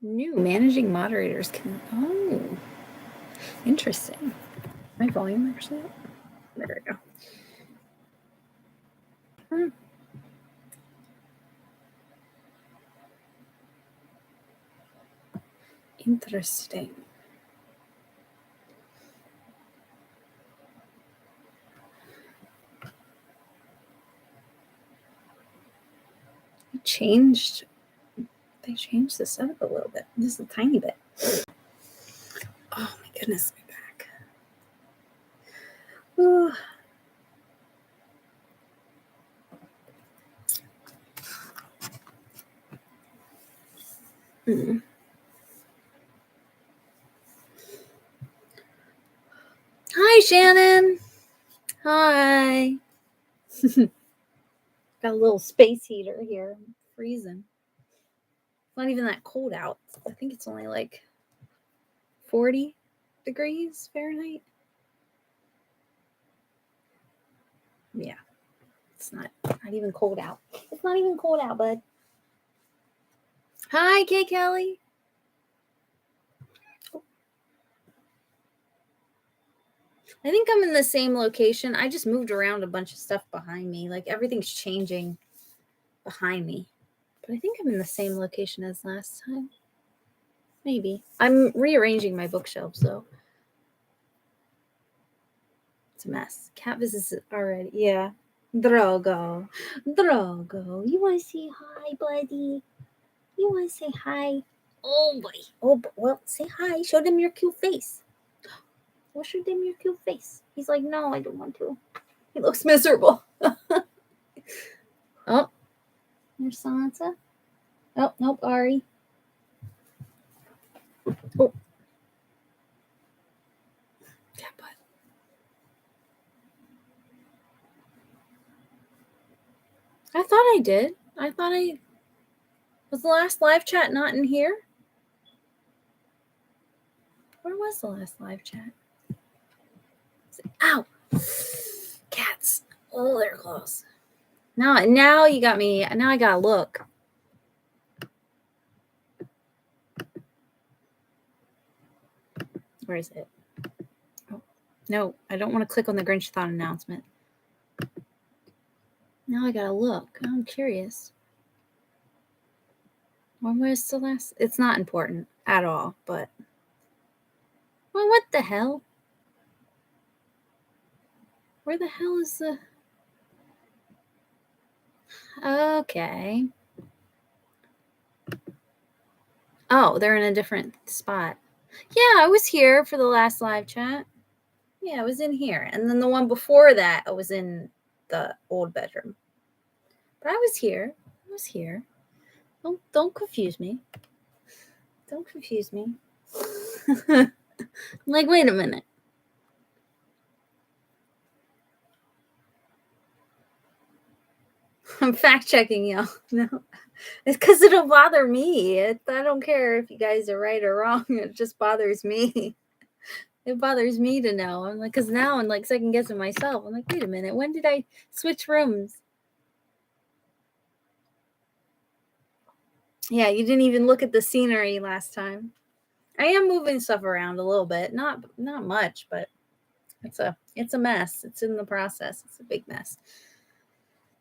New managing moderators can. Oh, interesting. My volume actually up. There we go. Interesting. They changed this up a little bit. Just a tiny bit. Oh my goodness, my back. Oh. Hi, Shannon. Hi. Got a little space heater here. I'm freezing. It's not even that cold out. I think it's only like 40 degrees Fahrenheit. Yeah. It's not even cold out. It's not even cold out, bud. Hi, Kay Kelly. I think I'm in the same location. I just moved around a bunch of stuff behind me. Like everything's changing behind me. But I think I'm in the same location as last time. Maybe. I'm rearranging my bookshelves, though. It's a mess. Cat visits already. Yeah. Drogo. You want to say hi, buddy? You want to say hi? Oh, boy. Oh, well, say hi. Show them your cute face. Well, show them your cute face. He's like, no, I don't want to. He looks miserable. Oh, there's Sansa. Oh, nope, Ari. Oh. Yeah, but. I thought I did. Was the last live chat not in here? Where was the last live chat? Ow! Cats. Oh, they're close. Now you got me. Now I gotta look. Where is it? Oh, no, I don't want to click on the Grinchathon announcement. Now I gotta look. I'm curious. When was the last? It's not important at all, but. Well, what the hell? Where the hell is the. Okay. Oh, they're in a different spot. Yeah, I was here for the last live chat. Yeah, I was in here. And then the one before that, I was in the old bedroom. But I was here. Don't confuse me. Don't confuse me. I'm like, wait a minute. I'm fact checking y'all. No, it's because it'll bother me. I don't care if you guys are right or wrong. It just bothers me. It bothers me to know. I'm like, because now I'm like second guessing myself. I'm like, wait a minute. When did I switch rooms? Yeah, you didn't even look at the scenery last time. I am moving stuff around a little bit. Not much, but it's a mess. It's in the process. It's a big mess.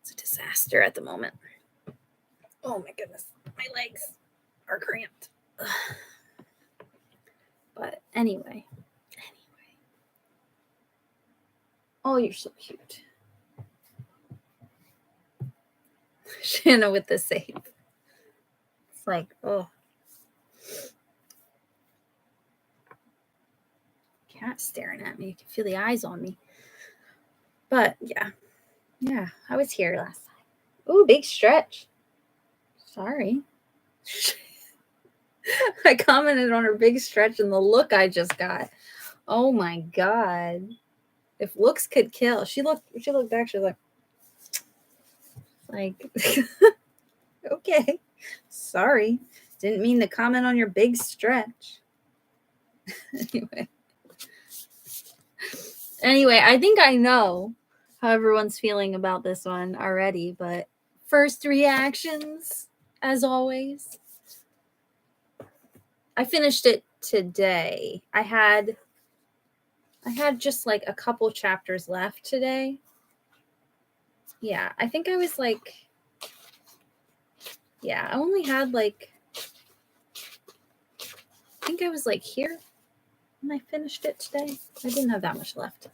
It's a disaster at the moment. Oh my goodness. My legs are cramped. Ugh. But anyway. Oh, you're so cute. Shanna with the safe. It's like, oh. Cat staring at me. You can feel the eyes on me. But yeah. Yeah, I was here last time. Ooh, big stretch. Sorry. I commented on her big stretch and the look I just got. Oh my god. If looks could kill. She looked back, she was like okay. Sorry. Didn't mean to comment on your big stretch. Anyway, I think I know how everyone's feeling about this one already, but first reactions, as always. I finished it today. I had just like a couple chapters left today. Yeah, I think I was like, yeah, I only had like, I think I was like here when I finished it today. I didn't have that much left.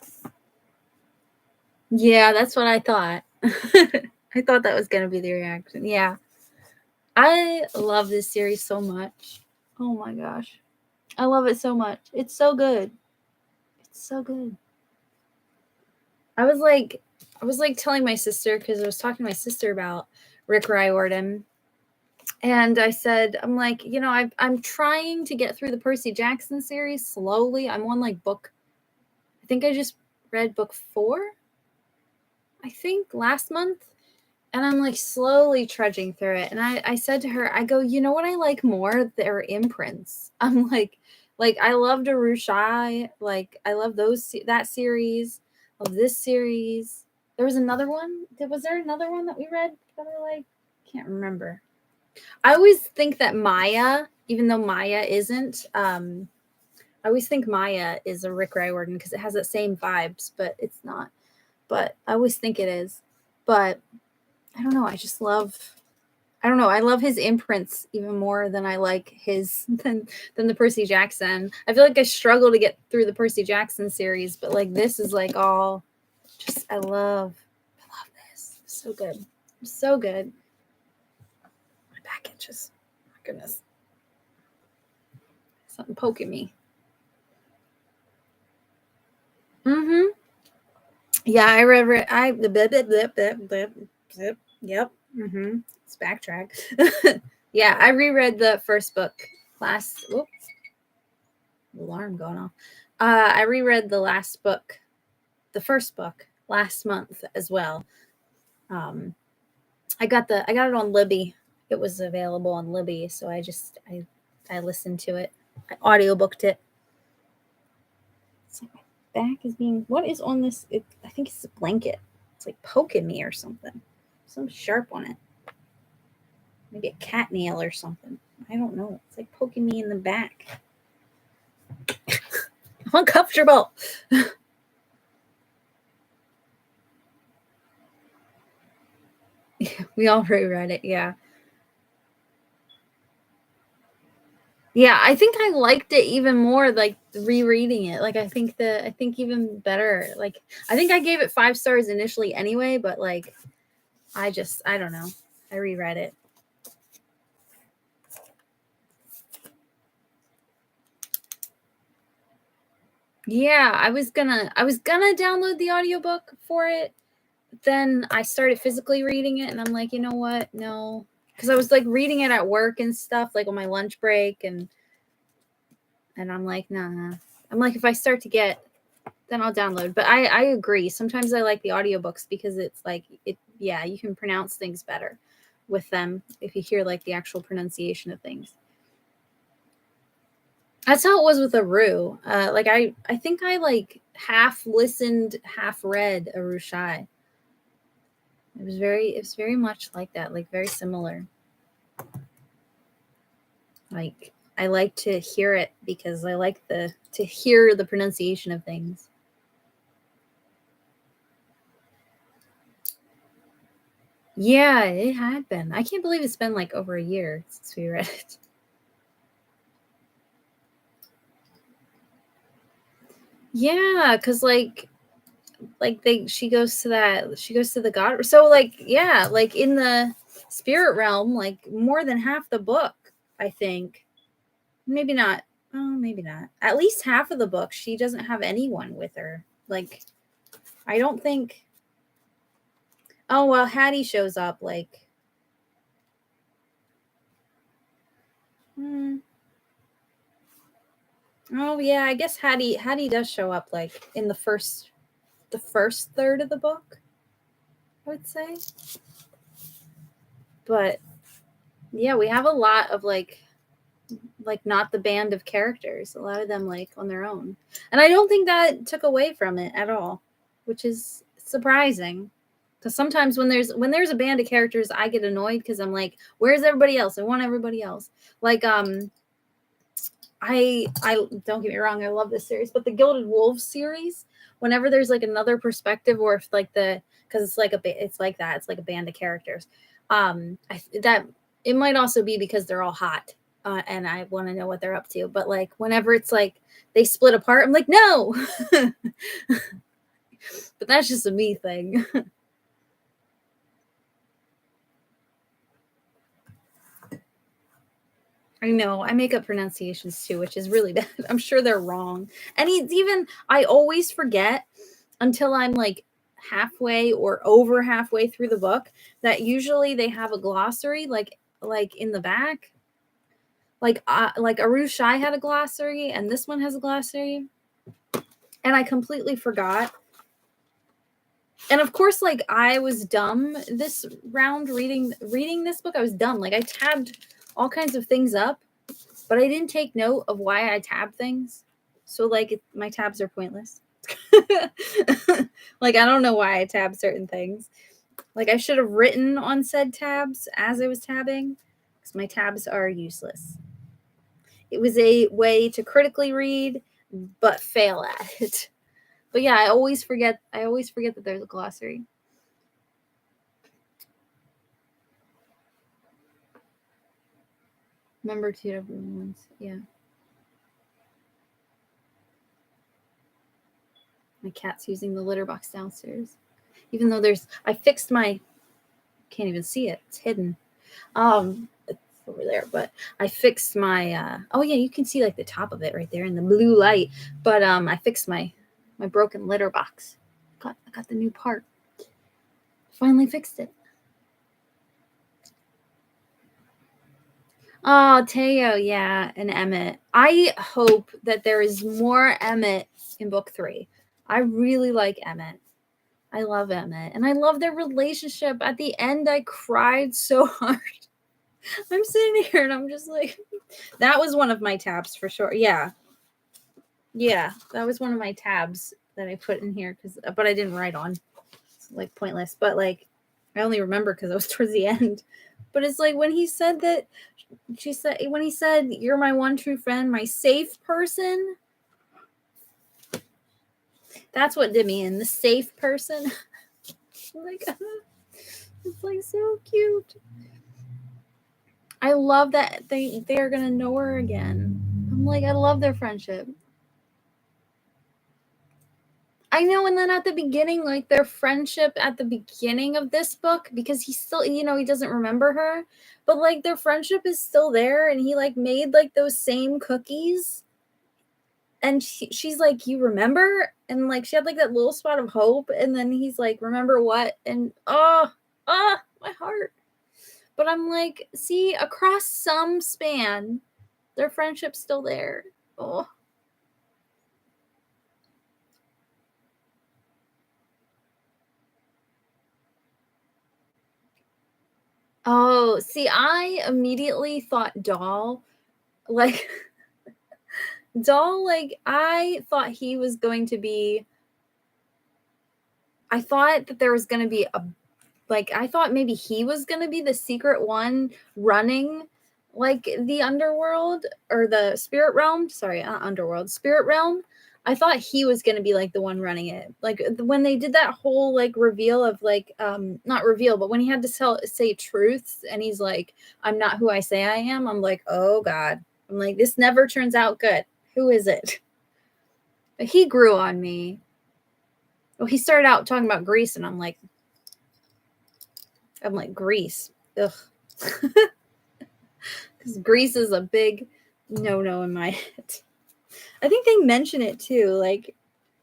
Yeah, that's what I thought. I thought that was going to be the reaction. Yeah. I love this series so much. Oh my gosh. I love it so much. It's so good. It's so good. I was like telling my sister, because I was talking to my sister about Rick Riordan. And I said, I'm like, you know, I'm trying to get through the Percy Jackson series slowly. I'm on like book, I think I just read book 4, I think, last month. And I'm like slowly trudging through it. And I said to her, I go, you know what I like more? Their imprints. I'm like I loved Arushai. Like I love that series. Love this series. There was another one. Was there another one that we read that I like? Can't remember. I always think that Maya, even though Maya isn't, I always think Maya is a Rick Riordan because it has that same vibes, but it's not. But I always think it is. But I don't know. I just love. I don't know. I love his imprints even more than I like his than the Percy Jackson. I feel like I struggle to get through the Percy Jackson series, but like this is like all just I love this. So good. So good. My back itches. My goodness. Something poking me. Mm-hmm. Yeah, I read yep. Mm-hmm. Let's backtrack. Yeah, I reread the first book last. Whoops, alarm going off. I reread the first book last month as well. I got it on Libby. It was available on Libby, so I listened to it. I audiobooked it. It's like my back is being. What is on this? I think it's a blanket. It's like poking me or something. Something sharp on it. Maybe a cat nail or something. I don't know. It's like poking me in the back. I'm uncomfortable. We all reread it, yeah. Yeah, I think I liked it even more like rereading it. Like I think even better. Like I think I gave it 5 stars initially anyway, but like I don't know. I reread it. Yeah, I was gonna download the audiobook for it. Then I started physically reading it and I'm like, you know what? No. Because I was like reading it at work and stuff, like on my lunch break, and I'm like, nah. I'm like, if I start to get, then I'll download. But I agree. Sometimes I like the audiobooks because it's like yeah, you can pronounce things better with them if you hear like the actual pronunciation of things. That's how it was with Aru. Like I think I like half listened, half read Arushai. It was very much like that, like very similar. Like I like to hear it because I like to hear the pronunciation of things. Yeah, it had been. I can't believe it's been like over a year since we read it. Yeah, because like she goes to the god. So like yeah, like in the spirit realm, like more than half the book, I think. Maybe not. Oh, maybe not. At least half of the book, she doesn't have anyone with her. Like, I don't think. Oh well, Hattie shows up. Like, oh yeah, I guess Hattie does show up like in the first third of the book, I would say. But yeah, we have a lot of like not the band of characters. A lot of them like on their own. And I don't think that took away from it at all, which is surprising. Because sometimes when there's a band of characters, I get annoyed because I'm like, where's everybody else? I want everybody else. Like I don't get me wrong, I love this series, but the Gilded Wolves series, whenever there's like another perspective, or if like because it's like it's like that, it's like a band of characters. That it might also be because they're all hot, and I want to know what they're up to. But like whenever it's like they split apart, I'm like, no. But that's just a me thing. I know I make up pronunciations too, which is really bad. I'm sure they're wrong. And it's even, I always forget until I'm like halfway or over halfway through the book that usually they have a glossary like in the back. Like Aru Shai had a glossary and this one has a glossary. And I completely forgot. And of course, like I was dumb this round reading this book. I was dumb. Like I tabbed all kinds of things up, but I didn't take note of why I tabbed things. So like my tabs are pointless. Like I don't know why I tab certain things. Like I should have written on said tabs as I was tabbing, because my tabs are useless. It was a way to critically read but fail at it. But yeah, I always forget that there's a glossary. Remember to everyone's, yeah. My cat's using the litter box downstairs. Even though I fixed my, can't even see it. It's hidden. It's over there, but I fixed my, oh yeah, you can see like the top of it right there in the blue light. But I fixed my broken litter box. I got the new part. Finally fixed it. Oh, Teo, yeah, and Emmett. I hope that there is more Emmett in book 3. I really like Emmett. I love Emmett. And I love their relationship. At the end, I cried so hard. I'm sitting here and I'm just like, that was one of my tabs for sure. Yeah. Yeah, that was one of my tabs that I put in here, but I didn't write on. It's like pointless. But like, I only remember because it was towards the end. But it's like when he said that, when he said, "You're my one true friend, my safe person." That's what did me in, the safe person. Like, it's like so cute. I love that they are gonna know her again. I'm like, I love their friendship. I know, and then at the beginning, like their friendship at the beginning of this book, because he still, he doesn't remember her, but like their friendship is still there, and he like made like those same cookies, and she's like, "You remember?" And like she had like that little spot of hope, and then he's like, "Remember what?" And my heart. But I'm like, see, across some span, their friendship's still there. Oh. Oh, see, I immediately thought Doll, like Doll, like I thought he was going to be, I thought that there was going to be I thought maybe he was going to be the secret one running like the underworld or the spirit realm. Sorry, not underworld, spirit realm. I thought he was going to be like the one running it. Like when they did that whole like reveal of like not reveal, but when he had to say truths and he's like, "I'm not who I say I am." I'm like, "Oh god." I'm like, this never turns out good. Who is it? But he grew on me. Well, he started out talking about Greece and I'm like Greece. Ugh. Because Greece is a big no in my head. I think they mention it too, like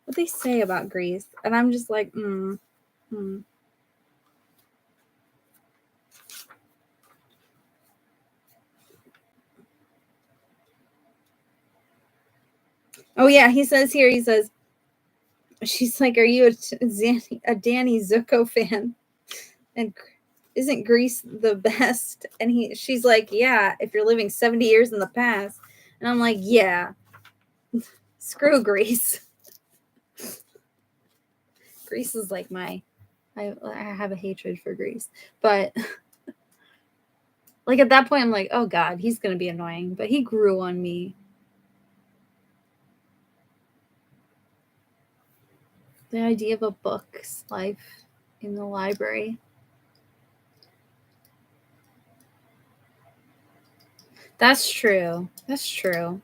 what they say about Greece, and I'm just like, Oh yeah, he says here. He says, she's like, "Are you a Danny Zuko fan?" And isn't Greece the best? And she's like, "Yeah, if you're living 70 years in the past." And I'm like, "Yeah, screw Greece." Greece is like I have a hatred for Greece, but like at that point, I'm like, oh god, he's gonna be annoying. But he grew on me. The idea of a book's life in the library. That's true. That's true.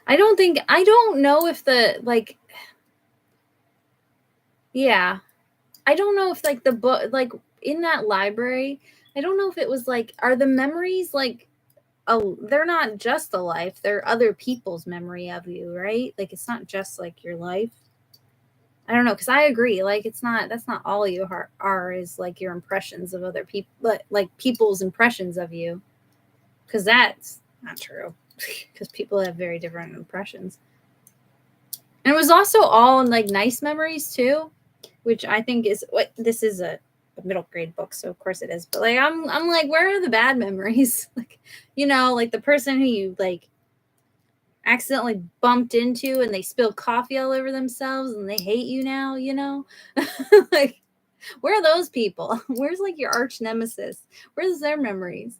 I don't know if the, like, yeah. I don't know if, like, the book, like, in that library, I don't know if it was, like, are the memories, like, they're not just a life, they're other people's memory of you, right? Like, it's not just, like, your life. I don't know, because I agree, like, that's not all you are is, like, your impressions of other people, but, like, people's impressions of you, because that's not true, because people have very different impressions. And it was also all, like, nice memories, too, which I think is what this is a middle grade book, so of course it is. But, like, I'm like, where are the bad memories? Like, like the person who you, like, accidentally bumped into and they spilled coffee all over themselves and they hate you now, like, where are those people? Where's, like, your arch nemesis? Where's their memories?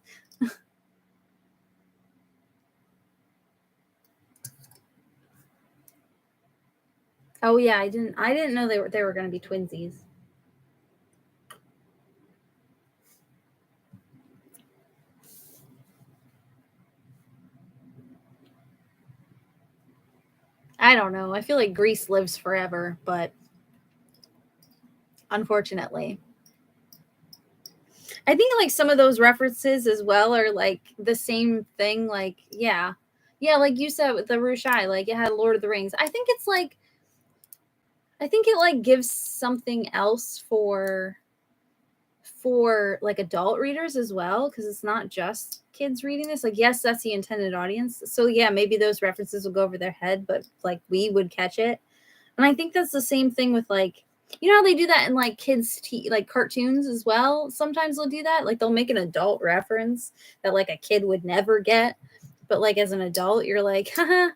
Oh yeah, I didn't know they were going to be twinsies. I don't know. I feel like Grease lives forever, but unfortunately, I think, like, some of those references as well are, like, the same thing. Like, yeah, yeah, like you said with the Rushai, like, it had Lord of the Rings. I think it, like, gives something else for like adult readers as well, because it's not just kids reading this. Like, yes, that's the intended audience. So yeah, maybe those references will go over their head, but, like, we would catch it. And I think that's the same thing with, like, how they do that in, like, like, cartoons as well. Sometimes they'll do that. Like, they'll make an adult reference that, like, a kid would never get. But, like, as an adult, you're like, haha,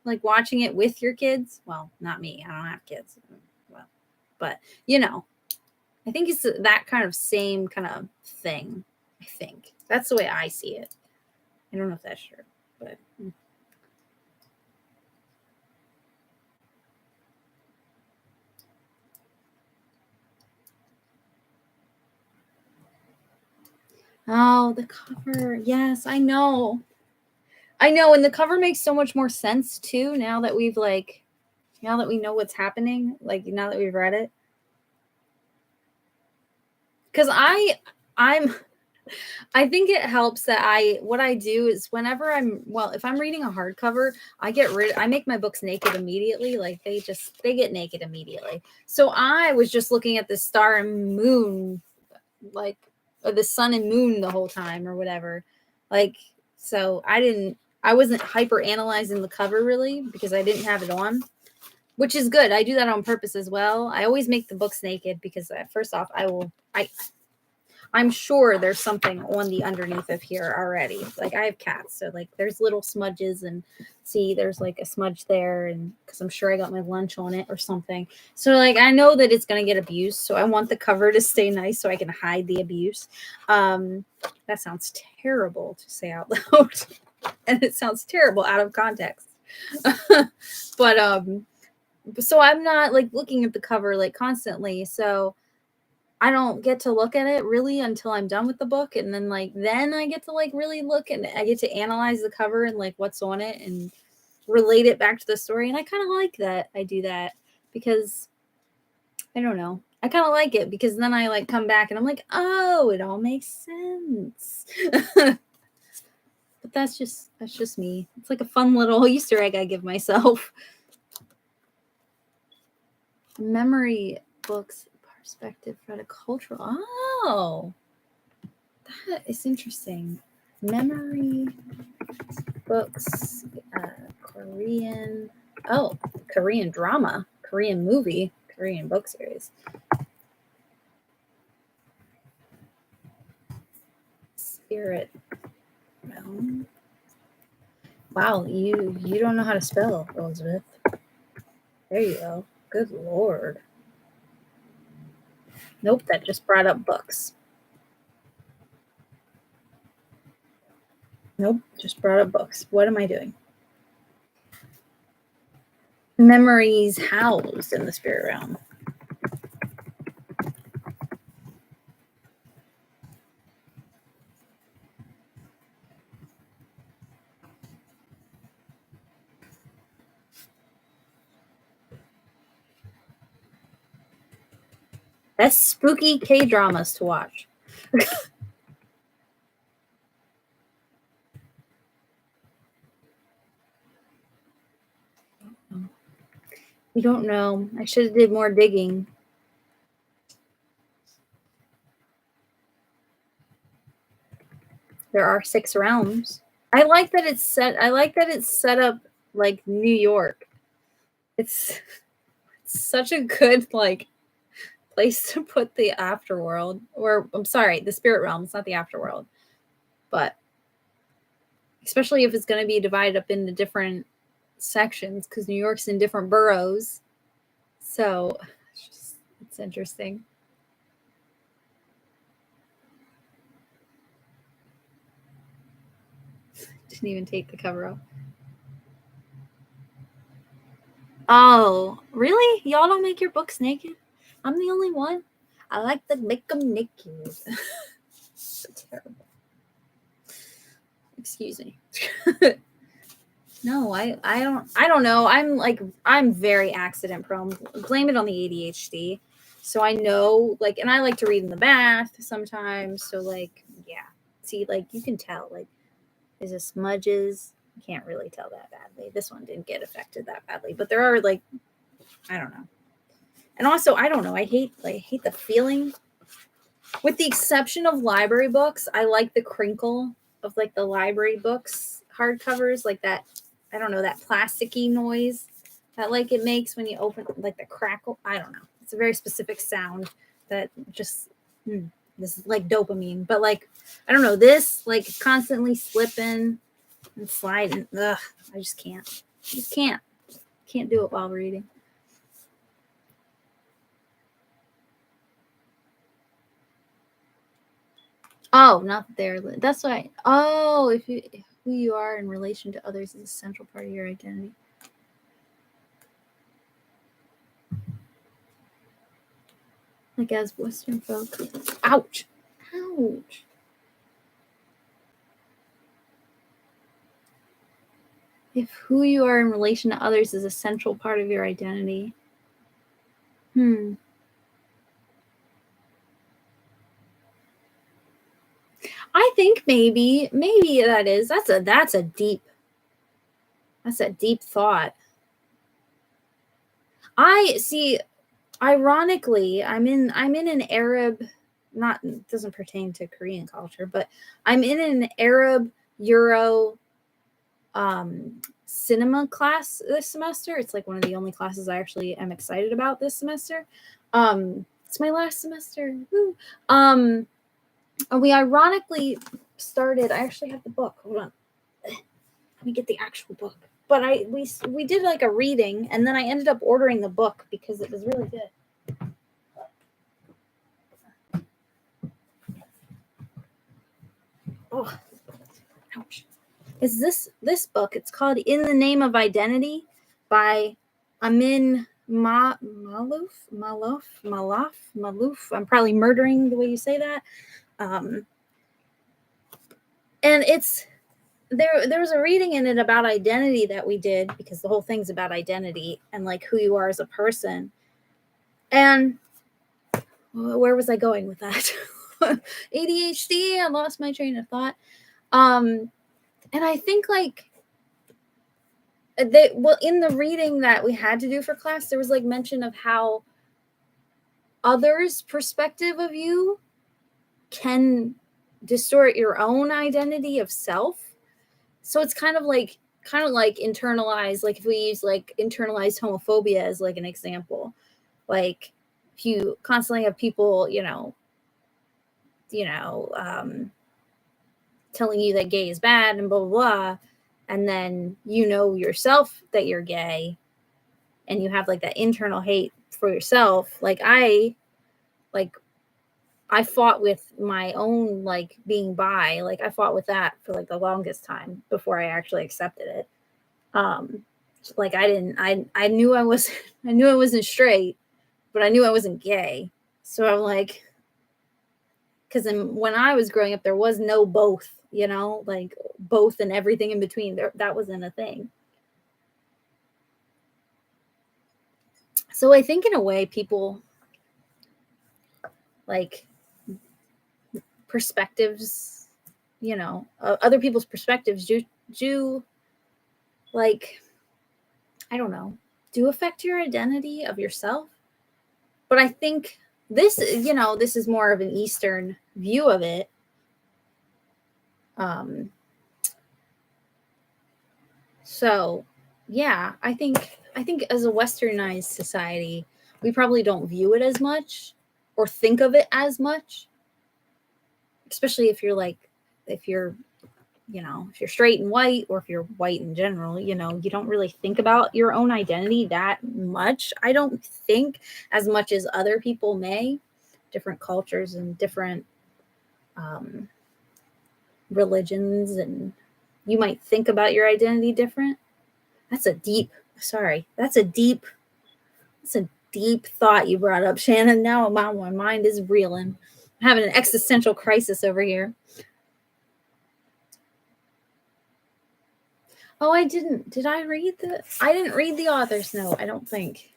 like, watching it with your kids. Well, not me. I don't have kids. Well, but, I think it's that kind of same kind of thing. I think that's the way I see it. I don't know if that's true, but. Oh, the cover. Yes, I know. I know, and the cover makes so much more sense too now that now that we know what's happening, like, now that we've read it. Cuz I'm I think it helps that what I do is whenever if I'm reading a hardcover, I make my books naked immediately. Like, they get naked immediately. So I was just looking at the star and moon, like, or the sun and moon the whole time or whatever. Like, so I wasn't hyper analyzing the cover really because I didn't have it on, which is good. I do that on purpose as well. I always make the books naked because, first off, I'm sure there's something on the underneath of here already. Like, I have cats, so, like, there's little smudges, and see, there's, like, a smudge there, and because I'm sure I got my lunch on it or something. So, like, I know that it's gonna get abused, so I want the cover to stay nice so I can hide the abuse. That sounds terrible to say out loud, and it sounds terrible out of context. But so I'm not, like, looking at the cover, like, constantly, so I don't get to look at it really until I'm done with the book, and then, like, then I get to, like, really look, and I get to analyze the cover and, like, what's on it and relate it back to the story, and I kind of like that I do that because I don't know. I kind of like it because then I, like, come back and I'm like, "Oh, it all makes sense." But that's just me. It's like a fun little Easter egg I give myself. Memory books perspective for the cultural. Oh, that is interesting. Memory books, Korean. Oh, Korean drama, Korean movie, Korean book series. Spirit Realm. Wow, you don't know how to spell, Elizabeth. There you go. Good lord. Nope, that just brought up books. Nope, just brought up books. What am I doing? memories housed in the spirit realm. Best spooky K-dramas to watch. You don't know. I should have did more digging. There are 6 realms. I like that it's set up like New York. It's such a good like place to put the afterworld, or I'm sorry, the spirit realm. It's not the afterworld, but especially if it's going to be divided up into different sections, because New York's in different boroughs. So it's interesting. Didn't even take the cover off. Oh, really? Y'all don't make your books naked? I'm the only one. I like to make them naked. So terrible. Excuse me. No, I don't know. I'm very accident prone. Blame it on the ADHD. So I know, like, and I like to read in the bath sometimes. So like, yeah. See, like you can tell, like, there's a smudges. You can't really tell that badly. This one didn't get affected that badly, but there are like, I don't know. And also, I don't know. I hate the feeling. With the exception of library books, I like the crinkle of like the library books hardcovers, like that. I don't know, that plasticky noise that like it makes when you open, like the crackle. I don't know. It's a very specific sound that just this is like dopamine. But like, I don't know, this like constantly slipping and sliding. Ugh, I just can't. I just can't do it while reading. Oh, not there. That's why. Oh, if you who you are in relation to others is a central part of your identity. Like as Western folk. Ouch. Ouch. If who you are in relation to others is a central part of your identity. I think maybe that is. That's a deep thought. I see, ironically, I'm in an Arab, not, doesn't pertain to Korean culture, but I'm in an Arab Euro cinema class this semester. It's like one of the only classes I actually am excited about this semester. It's my last semester. Woo. We ironically started. I actually have the book. Hold on, let me get the actual book. But we did like a reading, and then I ended up ordering the book because it was really good. Oh, ouch. Is this book? It's called In the Name of Identity by Amin Maalouf. I'm probably murdering the way you say that. And it's there was a reading in it about identity that we did, because the whole thing's about identity and like who you are as a person. And where was I going with that? ADHD, I lost my train of thought. And I think like in the reading that we had to do for class, there was like mention of how others' perspective of you can distort your own identity of self. So it's kind of like internalized, like if we use like internalized homophobia as like an example, like if you constantly have people, telling you that gay is bad and blah blah blah, and then yourself that you're gay, and you have like that internal hate for yourself. I fought with my own like being bi. Like I fought with that for like the longest time before I actually accepted it. like I knew I wasn't straight, but I knew I wasn't gay. So I'm like, because when I was growing up, there was no both, like both and everything in between. That wasn't a thing. So I think in a way, people like perspectives, other people's perspectives do like, I don't know, do affect your identity of yourself. But I think this is more of an Eastern view of it. So yeah, I think as a westernized society, we probably don't view it as much or think of it as much, especially if you're if you're straight and white, or if you're white in general, you don't really think about your own identity that much. I don't think as much as other people may. Different cultures and different religions, and you might think about your identity different. That's a deep thought you brought up, Shannon. Now my mind is reeling. I'm having an existential crisis over here. Oh, I didn't. Did I read I didn't read the author's note, I don't think.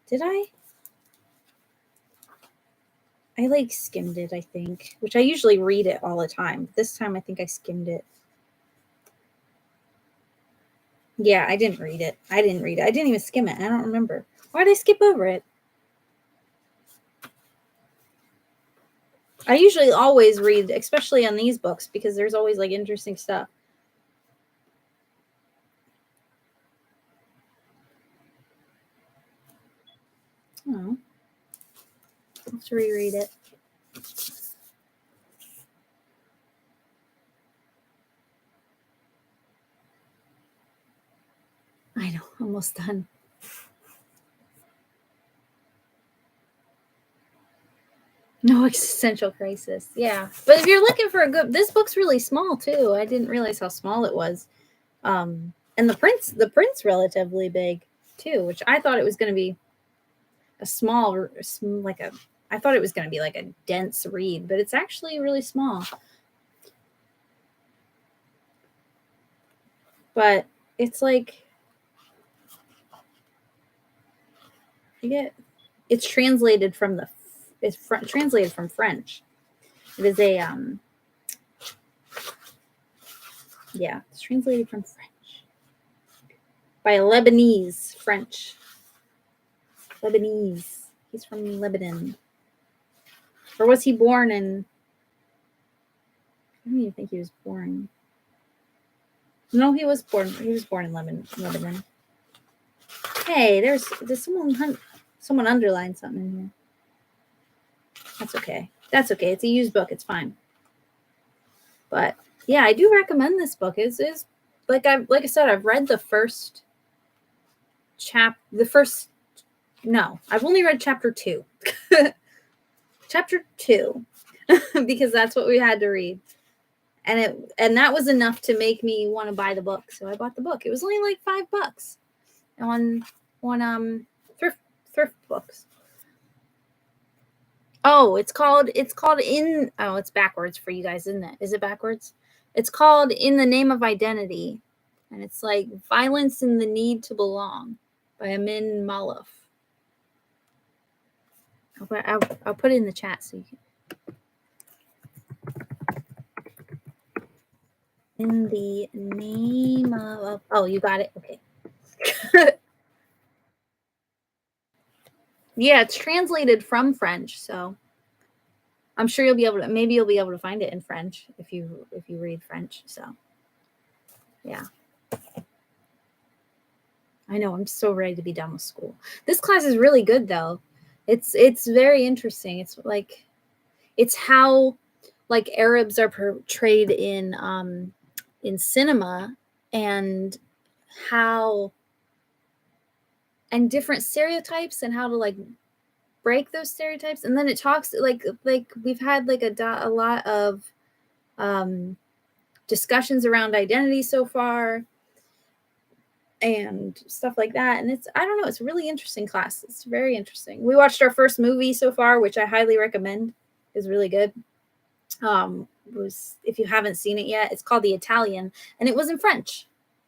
Did I? I skimmed it, I think, which I usually read it all the time. This time I think I skimmed it. Yeah, I didn't read it. I didn't even skim it. I don't remember. Why did I skip over it? I usually always read, especially on these books, because there's always interesting stuff. Oh, let's reread it. I know, almost done. No existential crisis. Yeah. But if you're looking for this book's really small too. I didn't realize how small it was. And the print's relatively big too, which I thought it was going to be I thought it was going to be like a dense read, but it's actually really small. But it's it's translated from translated from French. It is a it's translated from French by a Lebanese French. Lebanese. He's from Lebanon. Or was he born in? I don't even think he was born. No, he was born. He was born in Lebanon. Hey, there's someone underlined something in here. That's okay. It's a used book. It's fine. But yeah, I do recommend this book. Is like I said, I've read the first No, I've only read chapter 2. Chapter 2, because that's what we had to read, and that was enough to make me want to buy the book. So I bought the book. It was only like $5 on thrift books. Oh, it's backwards for you guys, isn't it? Is it backwards? It's called In the Name of Identity, and it's like Violence and the Need to Belong by Amin Maalouf. I'll put it in the chat so you can. In the name of... Oh, you got it? Okay. Yeah, it's translated from French, so I'm sure you'll be able to find it in French if you read French. So yeah. I know, I'm so ready to be done with school. This class is really good though. It's very interesting. It's how Arabs are portrayed in cinema, and different stereotypes, and how to break those stereotypes. And then it talks we've had a lot of discussions around identity so far, and stuff like that. And it's, I don't know, it's a really interesting class. It's very interesting. We watched our first movie so far, which I highly recommend. Is really good. Was, if you haven't seen it yet, it's called The Italian, and it was in French.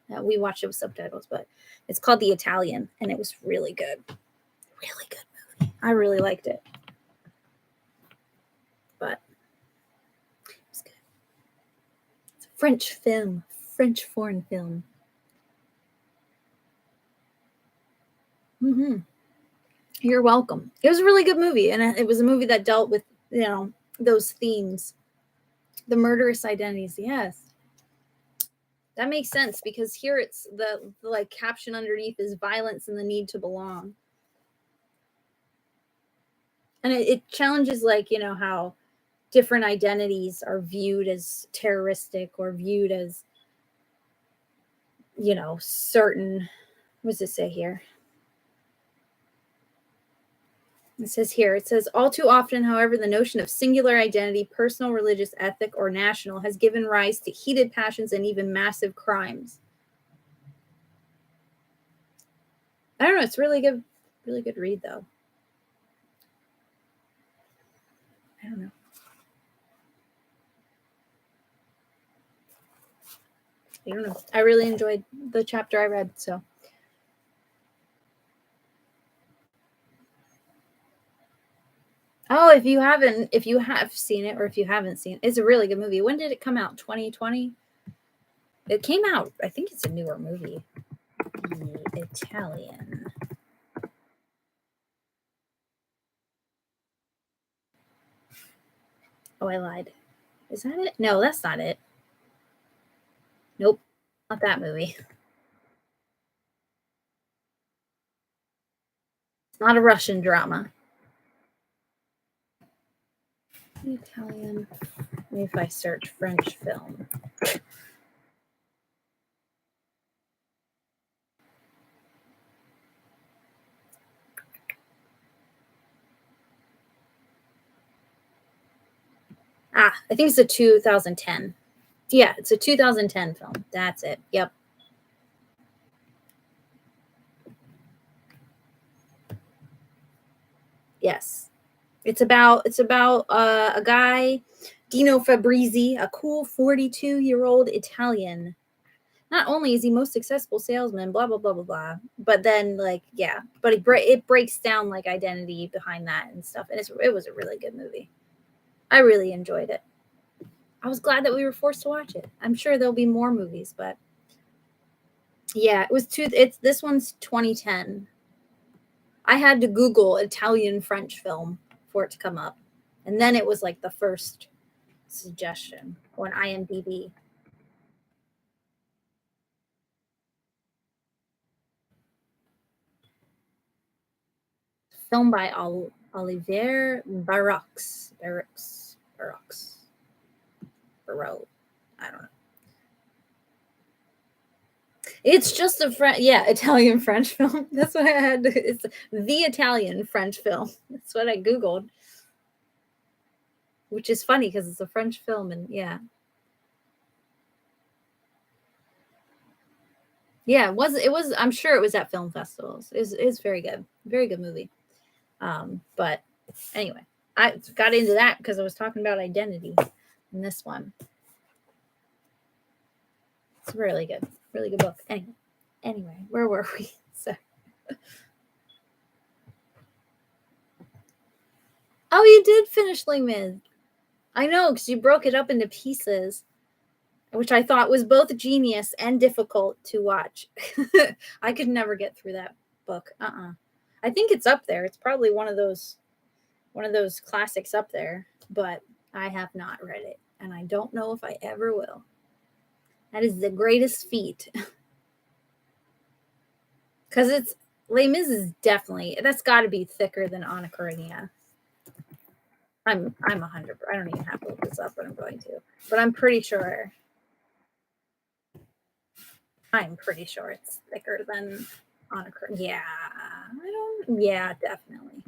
We watched it with subtitles, but it's called The Italian, and it was really good. Really good movie. I really liked it. But it's good. It's a French film, French foreign film. Mm-hmm. You're welcome. It was a really good movie, and it was a movie that dealt with, you know, those themes, the murderous identities. Yes, that makes sense, because here it's the like caption underneath is violence and the need to belong, and it challenges, like, you know, how different identities are viewed as terroristic or viewed as, you know, certain. What does it say here? It says here, it says, all too often, however, the notion of singular identity, personal, religious, ethnic, or national, has given rise to heated passions and even massive crimes. I don't know. It's really good read, though. I don't know. I don't know. I really enjoyed the chapter I read, so. Oh, if you have seen it, or if you haven't seen it, it's a really good movie. When did it come out? 2020? It came out, I think it's a newer movie. The Italian. Oh, I lied. Is that it? No, that's not it. Nope. Not that movie. It's not a Russian drama. The Italian. Maybe if I search French film. I think it's a 2010. Yeah, it's a 2010 film. That's it. Yep. Yes. It's about a guy, Dino Fabrizi, a cool 42-year-old Italian. Not only is he most successful salesman, blah blah blah blah blah, but then, like, yeah, but it breaks down like identity behind that and stuff, and it was a really good movie. I really enjoyed it. I was glad that we were forced to watch it. I'm sure there'll be more movies, but yeah, it was two. It's this one's 2010. I had to Google Italian French film for it to come up, and then it was like the first suggestion on IMDb. Filmed by Olivier Barroux. Barroux. I don't know. It's just a Italian French film. That's what I had. It's the Italian French film. That's what I Googled, which is funny because it's a French film, and yeah. Yeah, it was, I'm sure it was at film festivals. It's very good movie. But anyway, I got into that because I was talking about identity in this one. It's really good book. Anyway, where were we? So, oh, you did finish Les Mis. I know, because you broke it up into pieces, which I thought was both genius and difficult to watch. I could never get through that book. I think it's up there. It's probably one of those classics up there, but I have not read it, and I don't know if I ever will. That is the greatest feat. Because it's Les Mis is definitely, that's got to be thicker than Anna Karenina. I'm 100. I don't even have to look this up, but I'm going to. But I'm pretty sure. I'm pretty sure it's thicker than Anna Karenina. Yeah, I don't. Yeah, definitely.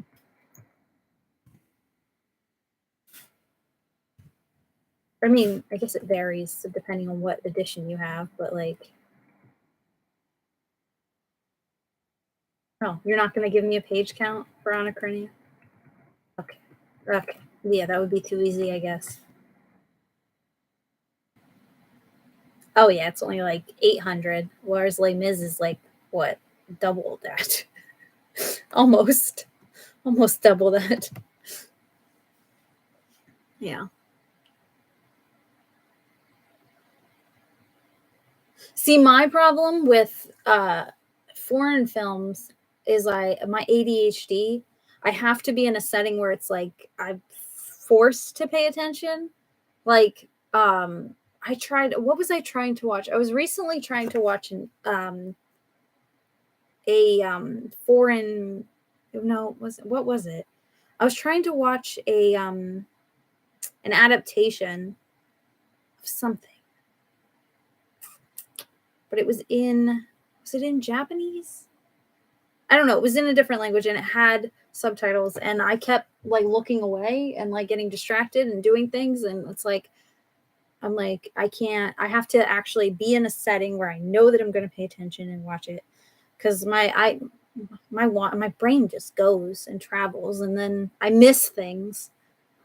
I mean, I guess it varies depending on what edition you have, but like, Oh, you're not going to give me a page count for Anachrenia? Okay. Okay. Yeah, that would be too easy, I guess. Oh, yeah, it's only like 800, whereas Les Mis is like, what, double that? Almost. Almost double that. Yeah. See, my problem with foreign films is my ADHD. I have to be in a setting where it's like I'm forced to pay attention. Like, I tried. What was I trying to watch? I was recently trying to watch a foreign. No, what was it? I was trying to watch an adaptation of something, but it was in. Was it in Japanese? I don't know. It was in a different language and it had subtitles, and I kept like looking away and like getting distracted and doing things, and it's like I'm like I can't. I have to actually be in a setting where I know that I'm going to pay attention and watch it, because my brain just goes and travels, and then I miss things.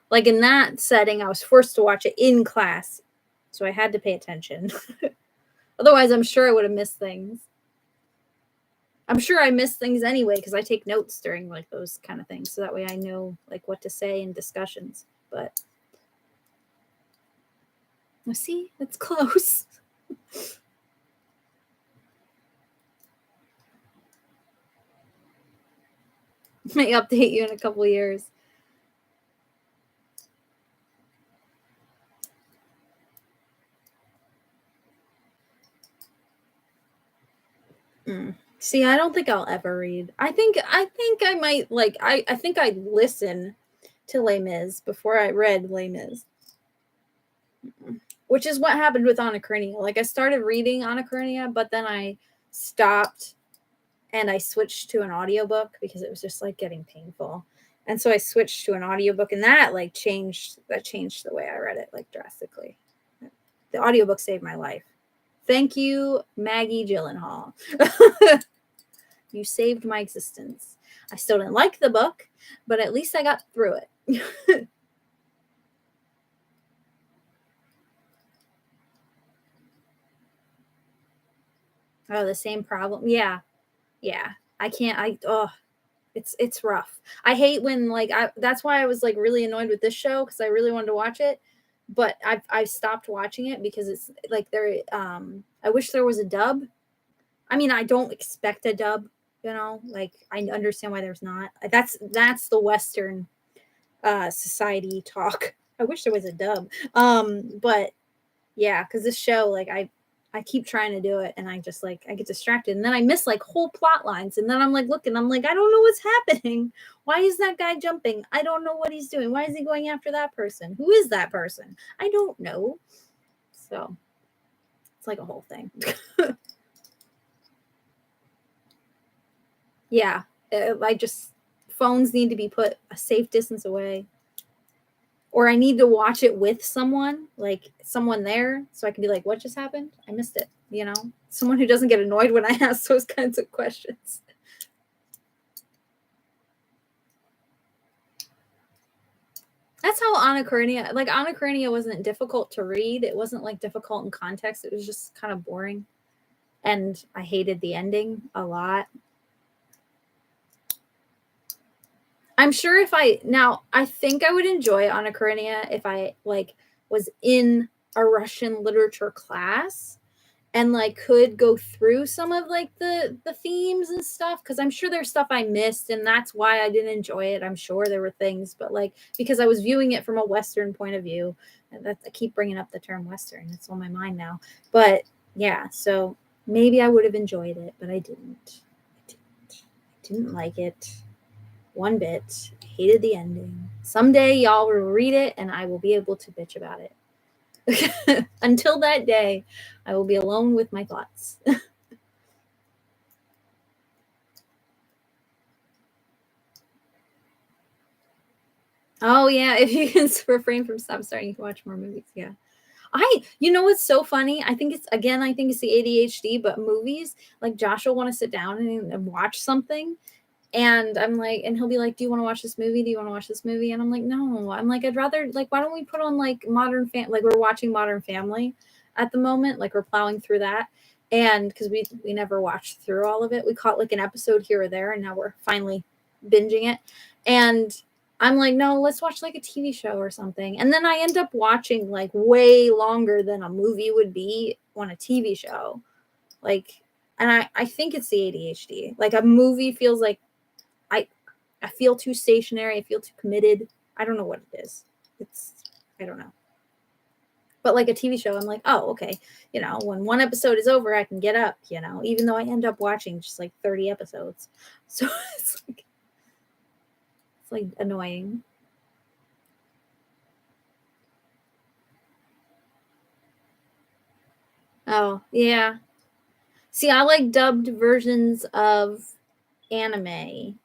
Like in that setting, I was forced to watch it in class, so I had to pay attention. Otherwise, I'm sure I would have missed things. I'm sure I miss things anyway because I take notes during like those kind of things, so that way I know like what to say in discussions. But see, it's close. May update you in a couple years. See, I don't think I'll ever read. I think I might like I think I'd listen to Les Mis before I read Les Mis. Which is what happened with Anachrenia. Like I started reading Anachrenia, but then I stopped and I switched to an audiobook because it was just like getting painful. And so I switched to an audiobook, and that changed the way I read it like drastically. The audiobook saved my life. Thank you, Maggie Gyllenhaal. You saved my existence. I still didn't like the book, but at least I got through it. Oh, the same problem. Yeah. Yeah. I can't it's rough. I hate when that's why I was like really annoyed with this show because I really wanted to watch it, but I've stopped watching it because it's like I wish there was a dub. I mean, I don't expect a dub, like I understand why there's not. That's the Western society talk. I wish there was a dub. But yeah, because this show, like I keep trying to do it and I just like I get distracted and then I miss like whole plot lines and then I'm like looking, I'm like, I don't know what's happening. Why is that guy jumping? I don't know what he's doing. Why is he going after that person? Who is that person? I don't know. So it's like a whole thing. Yeah. I just phones need to be put a safe distance away. Or I need to watch it with someone, like someone there, so I can be like, what just happened? I missed it, Someone who doesn't get annoyed when I ask those kinds of questions. That's how Anachrenia wasn't difficult to read. It wasn't like difficult in context. It was just kind of boring. And I hated the ending a lot. I'm sure I think I would enjoy Anachrenia if I like was in a Russian literature class and like could go through some of like the themes and stuff, because I'm sure there's stuff I missed and that's why I didn't enjoy it. I'm sure there were things, but like because I was viewing it from a Western point of view, and I keep bringing up the term Western, it's on my mind now. But yeah, so maybe I would have enjoyed it, but I didn't. I didn't like it one bit. I hated the ending. Someday y'all will read it and I will be able to bitch about it. Until that day, I will be alone with my thoughts. Oh yeah, if you can refrain from stop starting, you can watch more movies. Yeah. You know what's so funny? I think it's the ADHD, but movies, like Josh will want to sit down and watch something. And I'm like, and he'll be like, do you want to watch this movie? Do you want to watch this movie? And I'm like, no. I'm like, I'd rather, like, why don't we put on like like we're watching Modern Family at the moment, like we're plowing through that. And because we never watched through all of it, we caught like an episode here or there, and now we're finally binging it. And I'm like, no, let's watch like a TV show or something. And then I end up watching like way longer than a movie would be on a TV show. Like, and I think it's the ADHD. Like a movie feels like I feel too stationary. I feel too committed. I don't know what it is. I don't know. But like a TV show, I'm like, oh, okay. You know, when one episode is over, I can get up, you know, even though I end up watching just like 30 episodes. So it's like annoying. Oh, yeah. See, I like dubbed versions of anime.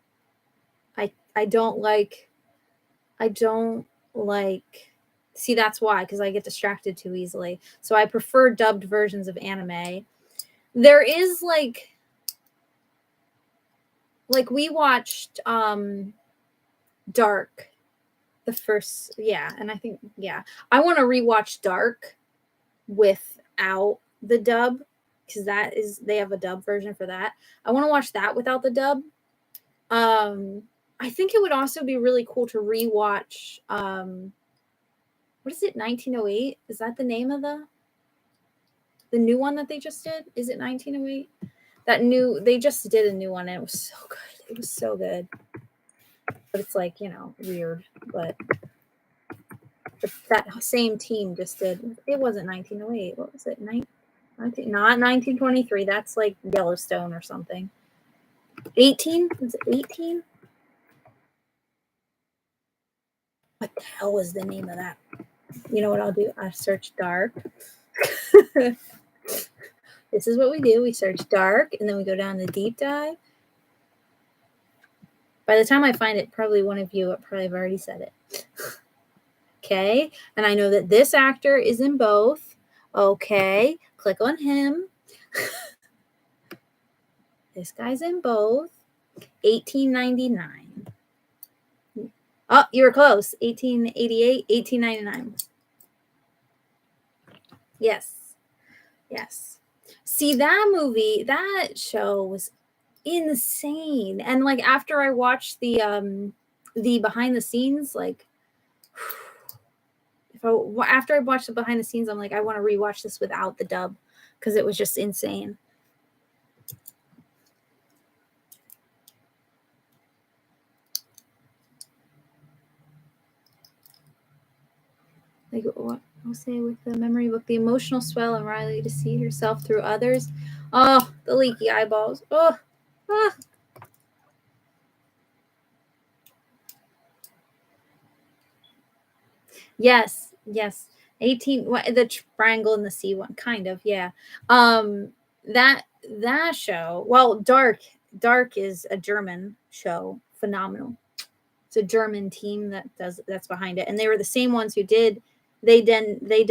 I don't like see, that's why, because I get distracted too easily. So I prefer dubbed versions of anime. There is like we watched Dark, the first, yeah, and I think, yeah, I want to rewatch Dark without the dub, because they have a dub version for that. I want to watch that without the dub. I think it would also be really cool to rewatch what is it, 1908? Is that the name of the new one that they just did? Is it 1908? They just did a new one and it was so good. It was so good. But it's like, you know, weird. But that same team just did, it wasn't 1908. What was it? Not 1923. That's like Yellowstone or something. 18? Was it 18? What the hell was the name of that? You know what I'll do? I search Dark. This is what we do. We search Dark, and then we go down the deep dive. By the time I find it, probably one of you probably have already said it. Okay, and I know that this actor is in both. Okay, click on him. This guy's in both. 1899. Oh, you were close. 1888, 1899. Yes. Yes. See, that movie, that show was insane. And like after I watched the behind the scenes, like after I watched the behind the scenes, I'm like, I want to rewatch this without the dub because it was just insane. Like what I'll say with the memory book, the emotional swell and Riley to see herself through others. Oh, the leaky eyeballs. Oh, ah. Yes, yes. 18, the triangle in the sea one, kind of, yeah. That show, well, Dark is a German show, phenomenal. It's a German team that's behind it, and they were the same ones who did. They then blah,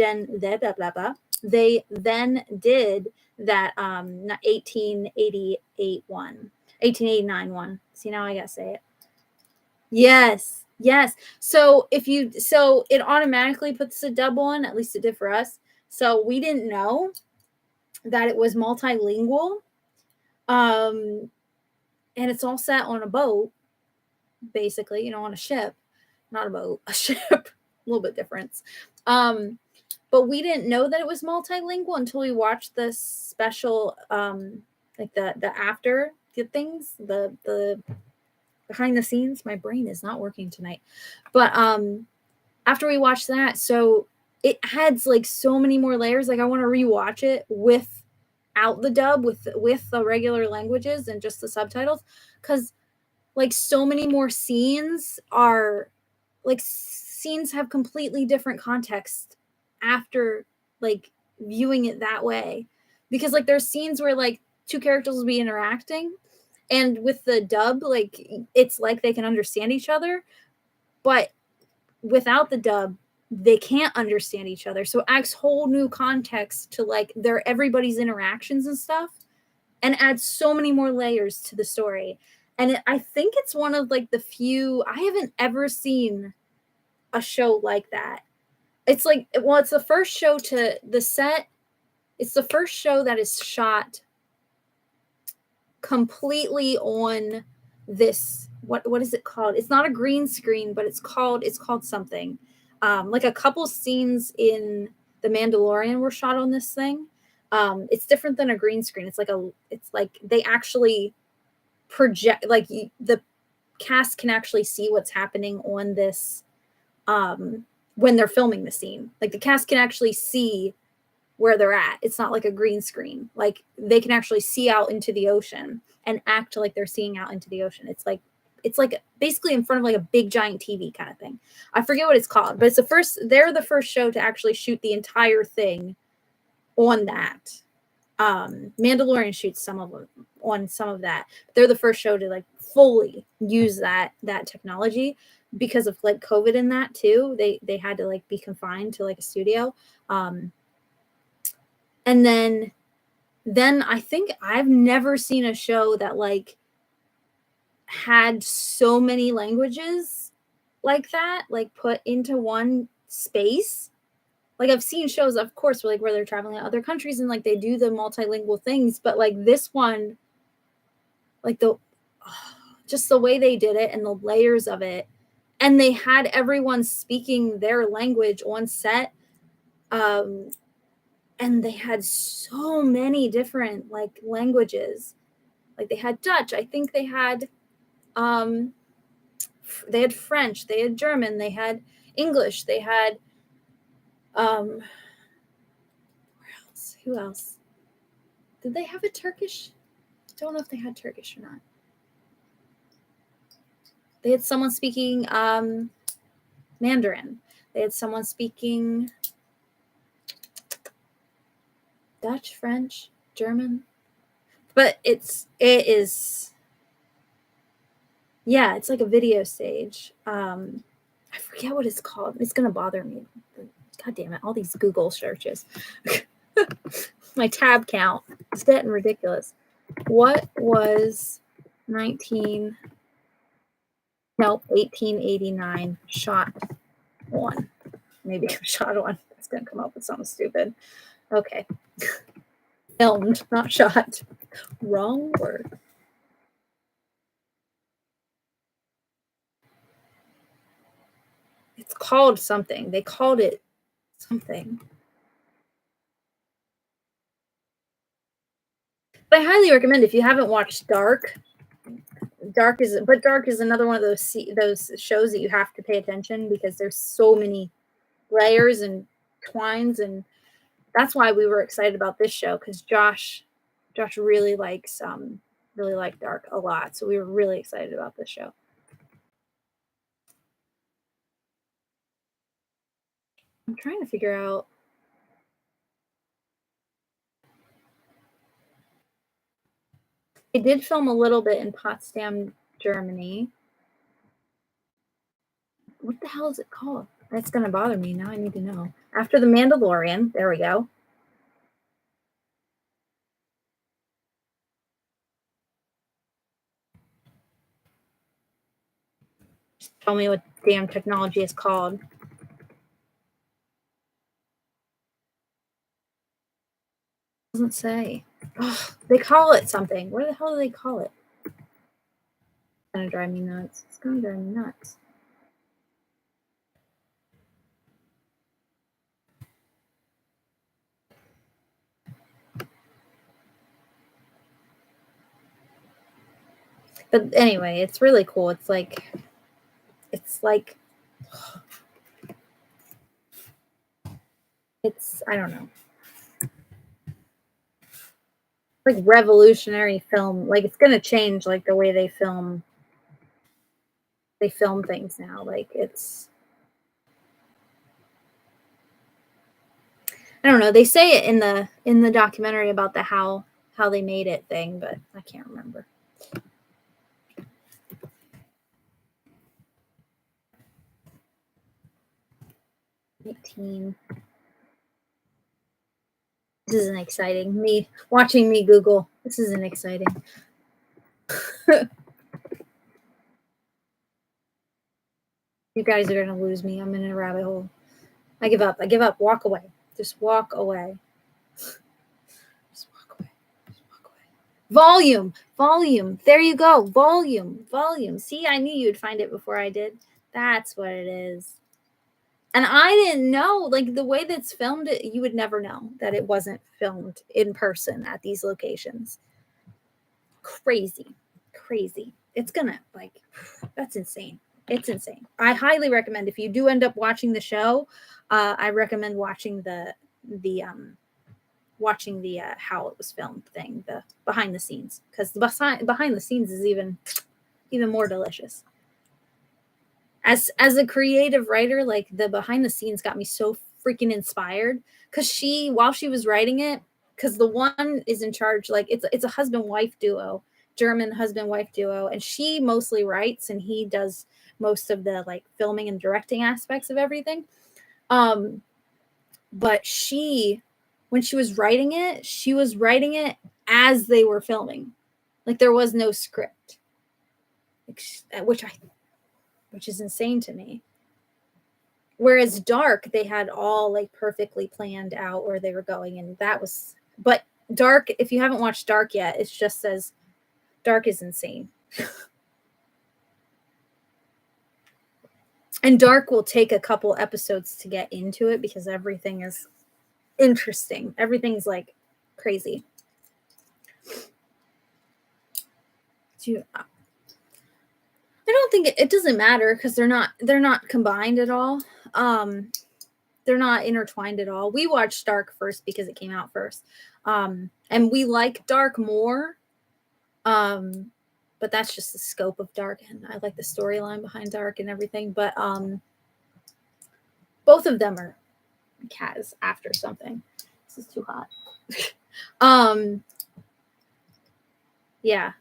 blah, blah. They then did that 1888 one, 1889 one. See, now I gotta say it. Yes, yes. So it automatically puts a dub on, at least it did for us. So we didn't know that it was multilingual. And it's all set on a boat, basically, you know, on a ship. Not a boat, a ship. A little bit difference. But we didn't know that it was multilingual until we watched the special like the after things, the behind the scenes. My brain is not working tonight. But after we watched that, so it adds like so many more layers. Like I want to rewatch it without the dub, with the regular languages and just the subtitles, because like so many more scenes have completely different context after like viewing it that way. Because like there's scenes where like two characters will be interacting, and with the dub, like it's like they can understand each other, but without the dub, they can't understand each other. So it adds whole new context to like everybody's interactions and stuff, and adds so many more layers to the story. And I think it's one of like the few, I haven't ever seen a show like that. It's like, well, it's the first show to the set. It's the first show that is shot completely on this, what is it called? It's not a green screen, but it's called something. Like a couple scenes in The Mandalorian were shot on this thing. It's different than a green screen. It's like they actually project, like the cast can actually see what's happening on this when they're filming the scene. Like the cast can actually see where they're at. It's not like a green screen. Like they can actually see out into the ocean and act like they're seeing out into the ocean. It's like basically in front of like a big giant TV kind of thing. I forget what it's called, but they're the first show to actually shoot the entire thing on that. Mandalorian shoots some of them on some of that. They're the first show to like fully use that technology because of like COVID and that too. They had to like be confined to like a studio. And then I think I've never seen a show that like had so many languages like that, like put into one space. Like I've seen shows, of course, where they're traveling to other countries and like they do the multilingual things, but like this one, like just the way they did it and the layers of it, and they had everyone speaking their language on set. And they had so many different like languages. Like they had Dutch, I think they had French, they had German, they had English, they had where else? Who else? Did they have a Turkish? Don't know if they had Turkish or not. They had someone speaking Mandarin. They had someone speaking Dutch, French, German. But it is, yeah, it's like a video stage. I forget what it's called. It's gonna bother me. God damn it! All these Google searches. My tab count is getting ridiculous. What was 1889 shot on? Maybe shot on. It's gonna come up with something stupid. Okay. Filmed, not shot. Wrong word. It's called something. They called it something. But I highly recommend, if you haven't watched Dark. Dark is another one of those shows that you have to pay attention because there's so many layers and twines, and that's why we were excited about this show, because Josh really liked Dark a lot, so we were really excited about this show. I'm trying to figure out. They did film a little bit in Potsdam, Germany. What the hell is it called? That's gonna bother me now. I need to know. After The Mandalorian, there we go. Tell me what damn technology is called. Doesn't say. Oh, they call it something. What the hell do they call it? It's gonna drive me nuts. It's gonna drive me nuts. But anyway, it's really cool. It's like I don't know. Like revolutionary film. Like it's gonna change like the way they film things now. Like it's, I don't know. They say it in the documentary about the how they made it thing, but I can't remember. 18. This isn't exciting. Me watching me Google. This isn't exciting. You guys are gonna lose me. I'm in a rabbit hole. I give up. I give up. Walk away. Just walk away. Just walk away. Just walk away. Volume. Volume. There you go. Volume. Volume. See, I knew you'd find it before I did. That's what it is. And I didn't know, like the way that's filmed, you would never know that it wasn't filmed in person at these locations. Crazy. Crazy. It's gonna like that's insane. It's insane. I highly recommend if you do end up watching the show, I recommend watching the how it was filmed thing, the behind the scenes, because the behind the scenes is even more delicious. As a creative writer, like the behind the scenes got me so freaking inspired because while she was writing it, because the one is in charge, like it's a husband wife duo, German husband wife duo, and she mostly writes and he does most of the like filming and directing aspects of everything. But when she was writing it as they were filming, like there was no script, which is insane to me. Whereas Dark, they had all like perfectly planned out where they were going, and but Dark, if you haven't watched Dark yet, it just says Dark is insane. And Dark will take a couple episodes to get into it because everything is interesting. Everything's like crazy. I don't think it doesn't matter because they're not combined at all. They're not intertwined at all. We watched Dark first because it came out first. And we like Dark more. But that's just the scope of Dark, and I like the storyline behind Dark and everything. But both of them are Kaz after something. This is too hot. Yeah,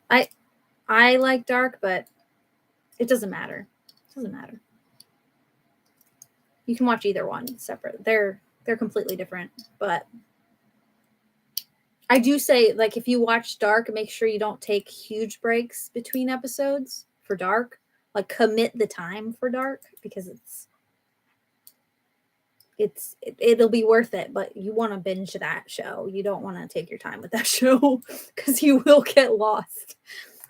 I like Dark, but it doesn't matter. It doesn't matter. You can watch either one separate. They're completely different, but I do say, like, if you watch Dark, make sure you don't take huge breaks between episodes for Dark. Like, commit the time for Dark because it'll be worth it. But you want to binge that show. You don't want to take your time with that show because you will get lost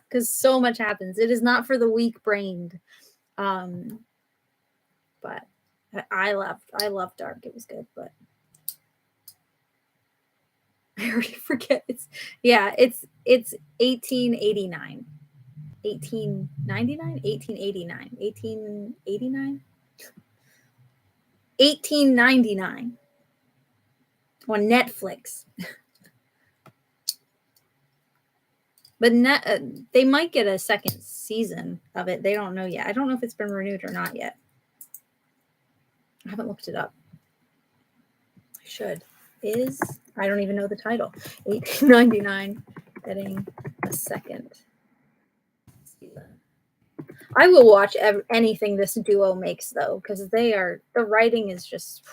because so much happens. It is not for the weak-brained. But I loved Dark. It was good, but I already forget. It's 1889. 1899? 1889. 1889? 1899 on Netflix. But they might get a second season of it. They don't know yet. I don't know if it's been renewed or not yet. I haven't looked it up. I should. I don't even know the title. 1899 getting a second season. I will watch anything this duo makes though, because the writing is just.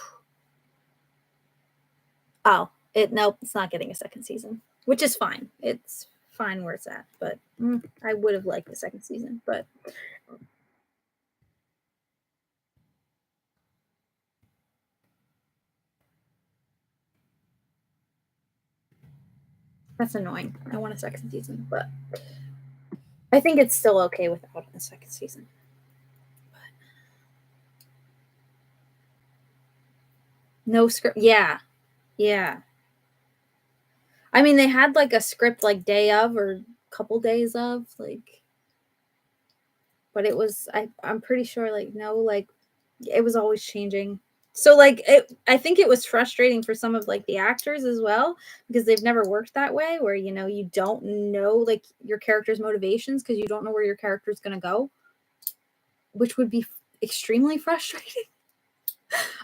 Oh, nope, it's not getting a second season, which is fine. It's fine where it's at, but I would have liked the second season, but. That's annoying. I want a second season, but I think it's still okay without a second season. But no script. Yeah. Yeah. I mean, they had like a script like day of or couple days of like, but it was, I'm pretty sure like, no, like it was always changing. So like I think it was frustrating for some of like the actors as well because they've never worked that way where you don't know like your character's motivations because you don't know where your character's going to go, which would be extremely frustrating.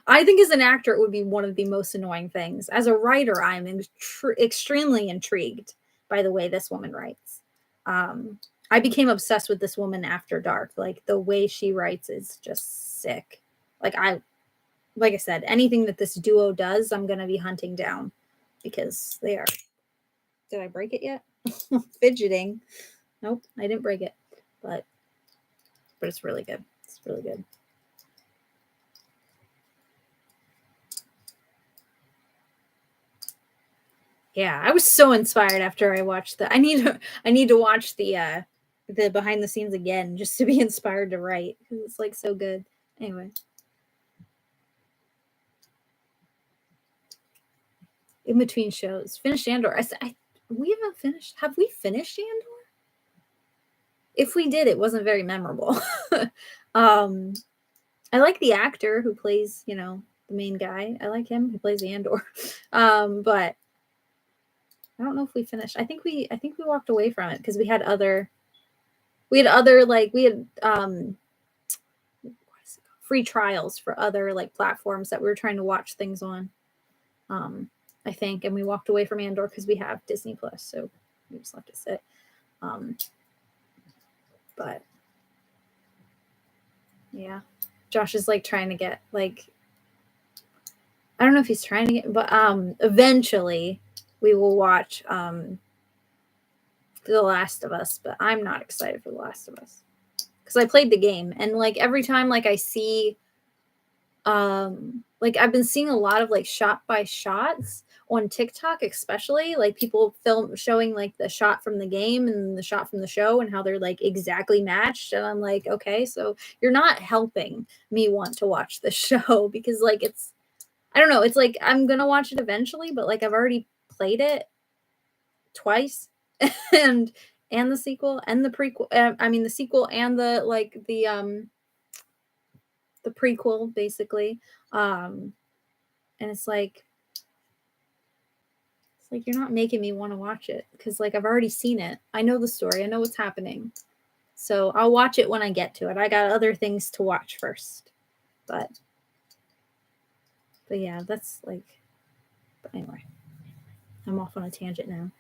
I think as an actor it would be one of the most annoying things. As a writer, I'm extremely intrigued by the way this woman writes. I became obsessed with this woman after Dark. Like the way she writes is just sick. Like like I said, anything that this duo does, I'm gonna be hunting down because they are. Did I break it yet? Fidgeting. Nope, I didn't break it, but it's really good. It's really good. Yeah, I was so inspired after I watched the. I need to watch the behind the scenes again just to be inspired to write because it's like so good. Anyway, in between shows, finished Andor. We haven't finished. Have we finished Andor? If we did, it wasn't very memorable. um, I like the actor who plays, the main guy. I like him. He plays Andor. But I don't know if we finished. I think we walked away from it because we had other like we had free trials for other like platforms that we were trying to watch things on. I think, and we walked away from Andor because we have Disney Plus, so we just left it sit. But yeah, Josh is like trying to get like, I don't know if he's trying to get, but eventually we will watch The Last of Us, but I'm not excited for The Last of Us because I played the game, and like every time like I see like I've been seeing a lot of like shot by shots on TikTok, especially like people showing like the shot from the game and the shot from the show and how they're like exactly matched. And I'm like, okay, so you're not helping me want to watch the show because like I don't know, it's like I'm gonna watch it eventually, but like I've already played it twice and the sequel and the prequel. I mean the sequel and the prequel basically. And it's like you're not making me want to watch it because like I've already seen it. I know the story. I know what's happening. So I'll watch it when I get to it. I got other things to watch first. But yeah, that's like, but anyway, I'm off on a tangent now.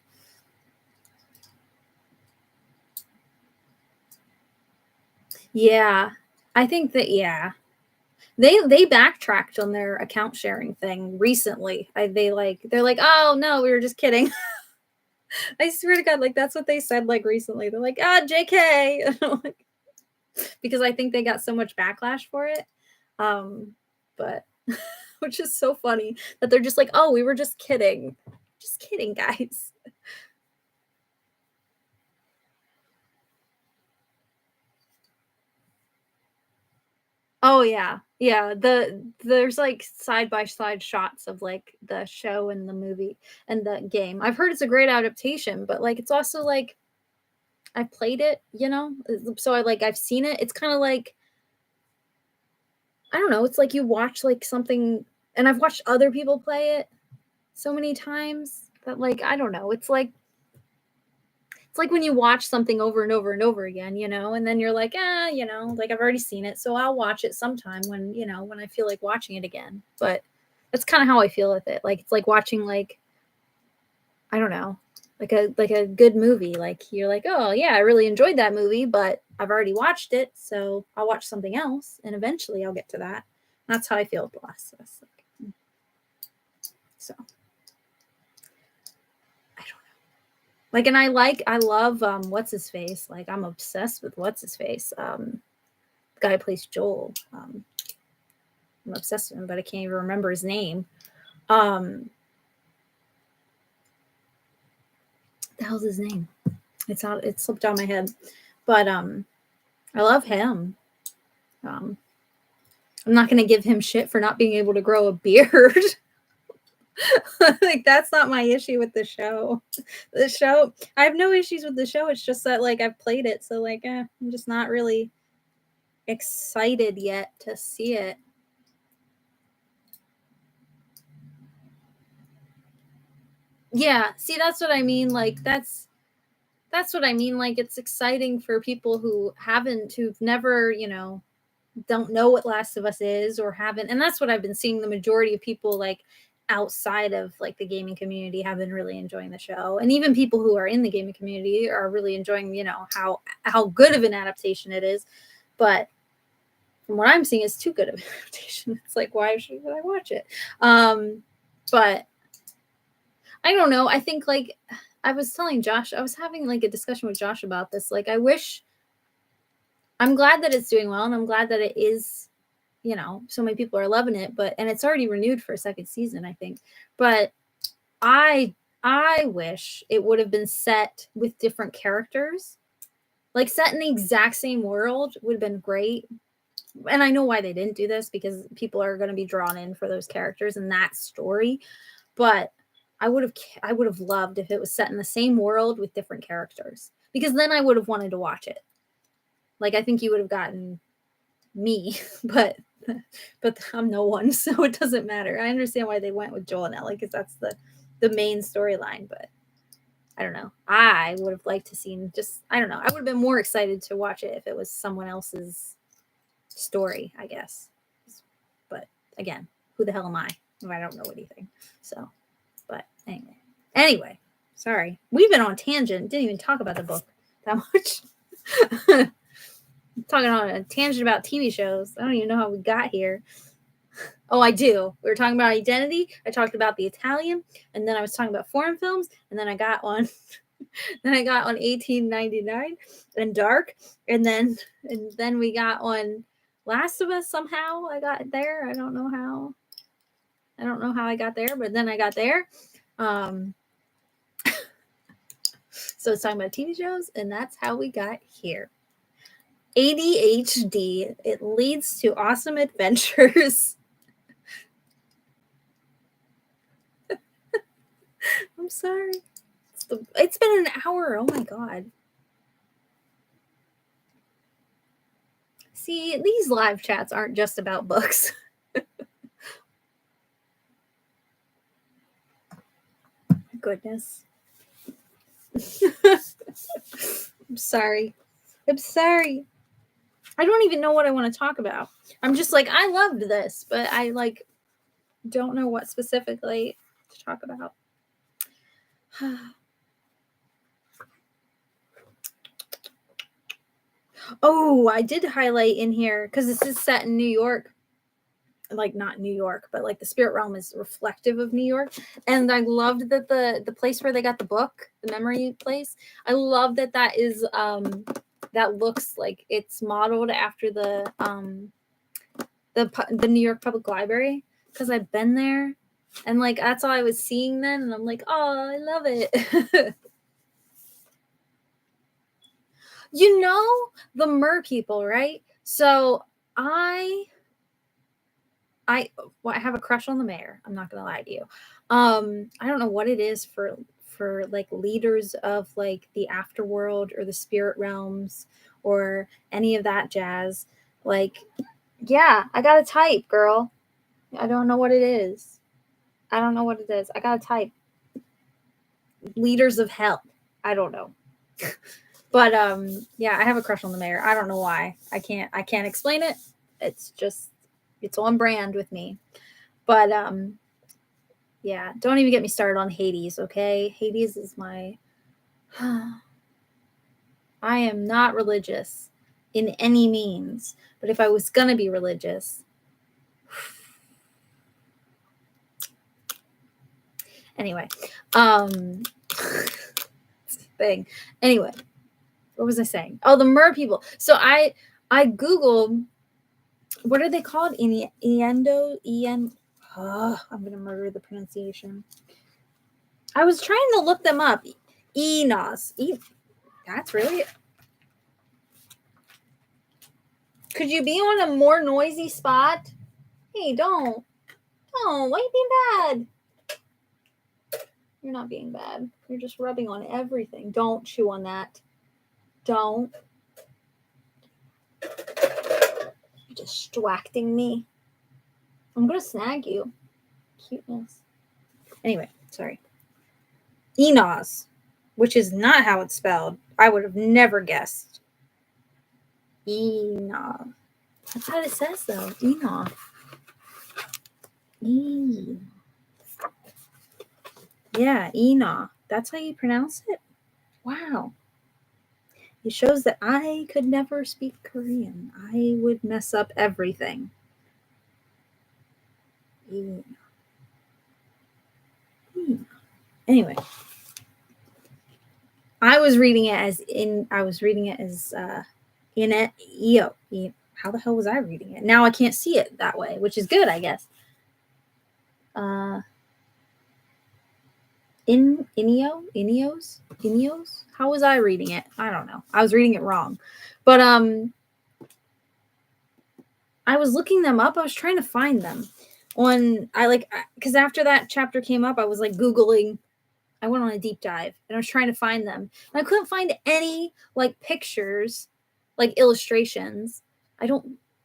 Yeah, I think that, yeah, they backtracked on their account sharing thing recently. They're like, oh no, we were just kidding. I swear to God, like that's what they said like recently. They're like, JK. Because I think they got so much backlash for it. But which is so funny that they're just like, oh, we were just kidding. Just kidding, guys. Oh yeah. Yeah. There's like side by side shots of like the show and the movie and the game. I've heard it's a great adaptation, but like it's also like I've played it, so I've seen it. It's kind of like, I don't know, it's like you watch like something, and I've watched other people play it so many times that like I don't know, it's like when you watch something over and over and over again, and then you're like, like I've already seen it, so I'll watch it sometime when, when I feel like watching it again. But that's kind of how I feel with it. Like it's like watching like, I don't know, like a good movie. Like you're like, oh yeah, I really enjoyed that movie, but I've already watched it, so I'll watch something else, and eventually I'll get to that. That's how I feel with The Last of Us. So I don't know. Like, and I love what's his face. Like I'm obsessed with what's his face. The guy who plays Joel. I'm obsessed with him, but I can't even remember his name. The hell's his name? It slipped out of my head. But I love him. I'm not gonna give him shit for not being able to grow a beard. Like that's not my issue with the show. The show, I have no issues with the show. It's just that like I've played it, so like I'm just not really excited yet to see it. Yeah, see that's what I mean. Like that's what I mean. Like it's exciting for people who've never, don't know what Last of Us is or haven't. And that's what I've been seeing. The majority of people like outside of like the gaming community have been really enjoying the show. And even people who are in the gaming community are really enjoying, how good of an adaptation it is. But from what I'm seeing, is too good of an adaptation. It's like, why should I watch it? But I don't know. I think, like, I was telling Josh, I was having like a discussion with Josh about this. Like, I'm glad that it's doing well, and I'm glad that it is, you know, so many people are loving it, and it's already renewed for a second season, I think. But I wish it would have been set with different characters. Like, set in the exact same world would have been great. And I know why they didn't do this, because people are going to be drawn in for those characters and that story. But I would have loved if it was set in the same world with different characters, because then I would have wanted to watch it. Like, I think you would have gotten me, but I'm no one, so it doesn't matter. I understand why they went with Joel and Ellie, because that's the main storyline, but I don't know. I would have liked to seen just, I don't know. I would have been more excited to watch it if it was someone else's story, I guess. But again, who the hell am I if I don't know anything? So, but anyway, sorry. We've been on tangent. Didn't even talk about the book that much. Talking on a tangent about TV shows. I don't even know how we got here. Oh, I do. We were talking about Identity. I talked about The Italian, and then I was talking about foreign films, and then I got on 1899 and Dark, and then we got on Last of Us. Somehow I got there. I don't know how I got there, but then I got there. So it's talking about TV shows, and that's how we got here. ADHD, it leads to awesome adventures. I'm sorry. It's been an hour. Oh my god. See, these live chats aren't just about books. Goodness. I'm sorry. I don't even know what I want to talk about. I'm just like, I loved this, but I like don't know what specifically to talk about. Oh, I did highlight in here, because this is set in New York. Like, not New York, but like the spirit realm is reflective of New York. And I loved that the place where they got the book, the memory place, I love that is that looks like it's modeled after the New York Public Library, because I've been there, and like that's all I was seeing then, and I'm like, oh, I love it. You know, the Mer people, right? So I have a crush on the mayor. I'm not gonna lie to you. I don't know what it is for like leaders of like the afterworld or the spirit realms or any of that jazz. Like, yeah, I got a type, girl. I don't know what it is. I got a type. Leaders of hell. I don't know. But yeah, I have a crush on the mayor. I don't know why. I can't explain it. It's just, it's on brand with me. But yeah, don't even get me started on Hades, okay? Hades is my I am not religious in any means, but if I was gonna be religious, anyway, thing. Anyway, what was I saying? Oh, the Mer people. So I googled, what are they called? I'm gonna murder the pronunciation. I was trying to look them up. Enos. That's really. Could you be on a more noisy spot? Hey, don't. Why are you being bad? You're not being bad. You're just rubbing on everything. Don't chew on that. Don't. You're distracting me. I'm gonna snag you. Cuteness. Anyway, sorry. Enos, which is not how it's spelled. I would have never guessed. Enos. That's how it says though. Enos. Yeah, Enoch. That's how you pronounce it? Wow. It shows that I could never speak Korean. I would mess up everything. Anyway, I was reading it as in it EO. How the hell was I reading it? Now I can't see it that way, which is good, I guess. Ineos. How was I reading it? I don't know. I was reading it wrong, but I was looking them up. I was trying to find them because after that chapter came up, I was like Googling. I went on a deep dive and I was trying to find them. And I couldn't find any like pictures, like illustrations. Now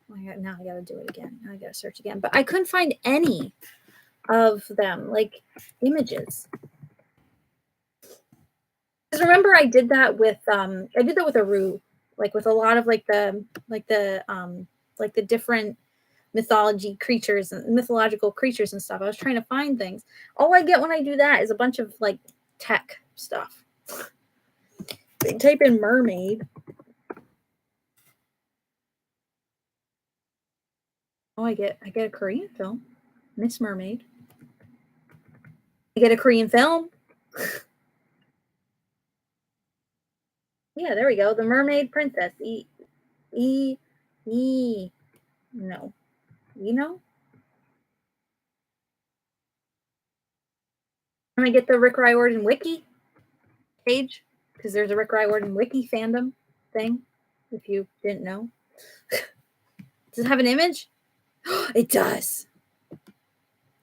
I gotta do it again. Now I gotta search again. But I couldn't find any of them, like images. Because remember I did that with Aru, like with a lot of like the different mythological creatures and stuff. I was trying to find things. All I get when I do that is a bunch of like tech stuff. Type in mermaid. Oh, I get a Korean film, Miss Mermaid. I get a Korean film. Yeah, there we go. The Mermaid Princess. No. You know? I'm gonna get the Rick Riordan wiki page because there's a Rick Riordan wiki fandom thing. If you didn't know, does it have an image? It does.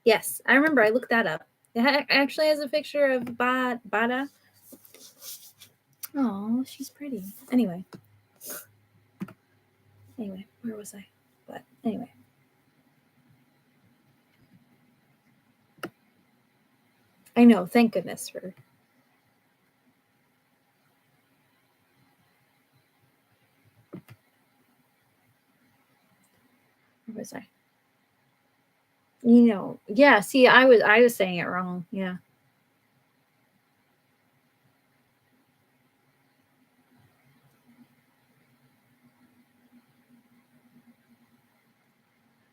Yes, I remember. I looked that up. It actually has a picture of Bada. Oh, she's pretty. Anyway, where was I? But anyway. I know. Thank goodness for. Where was I? Yeah. See, I was saying it wrong. Yeah.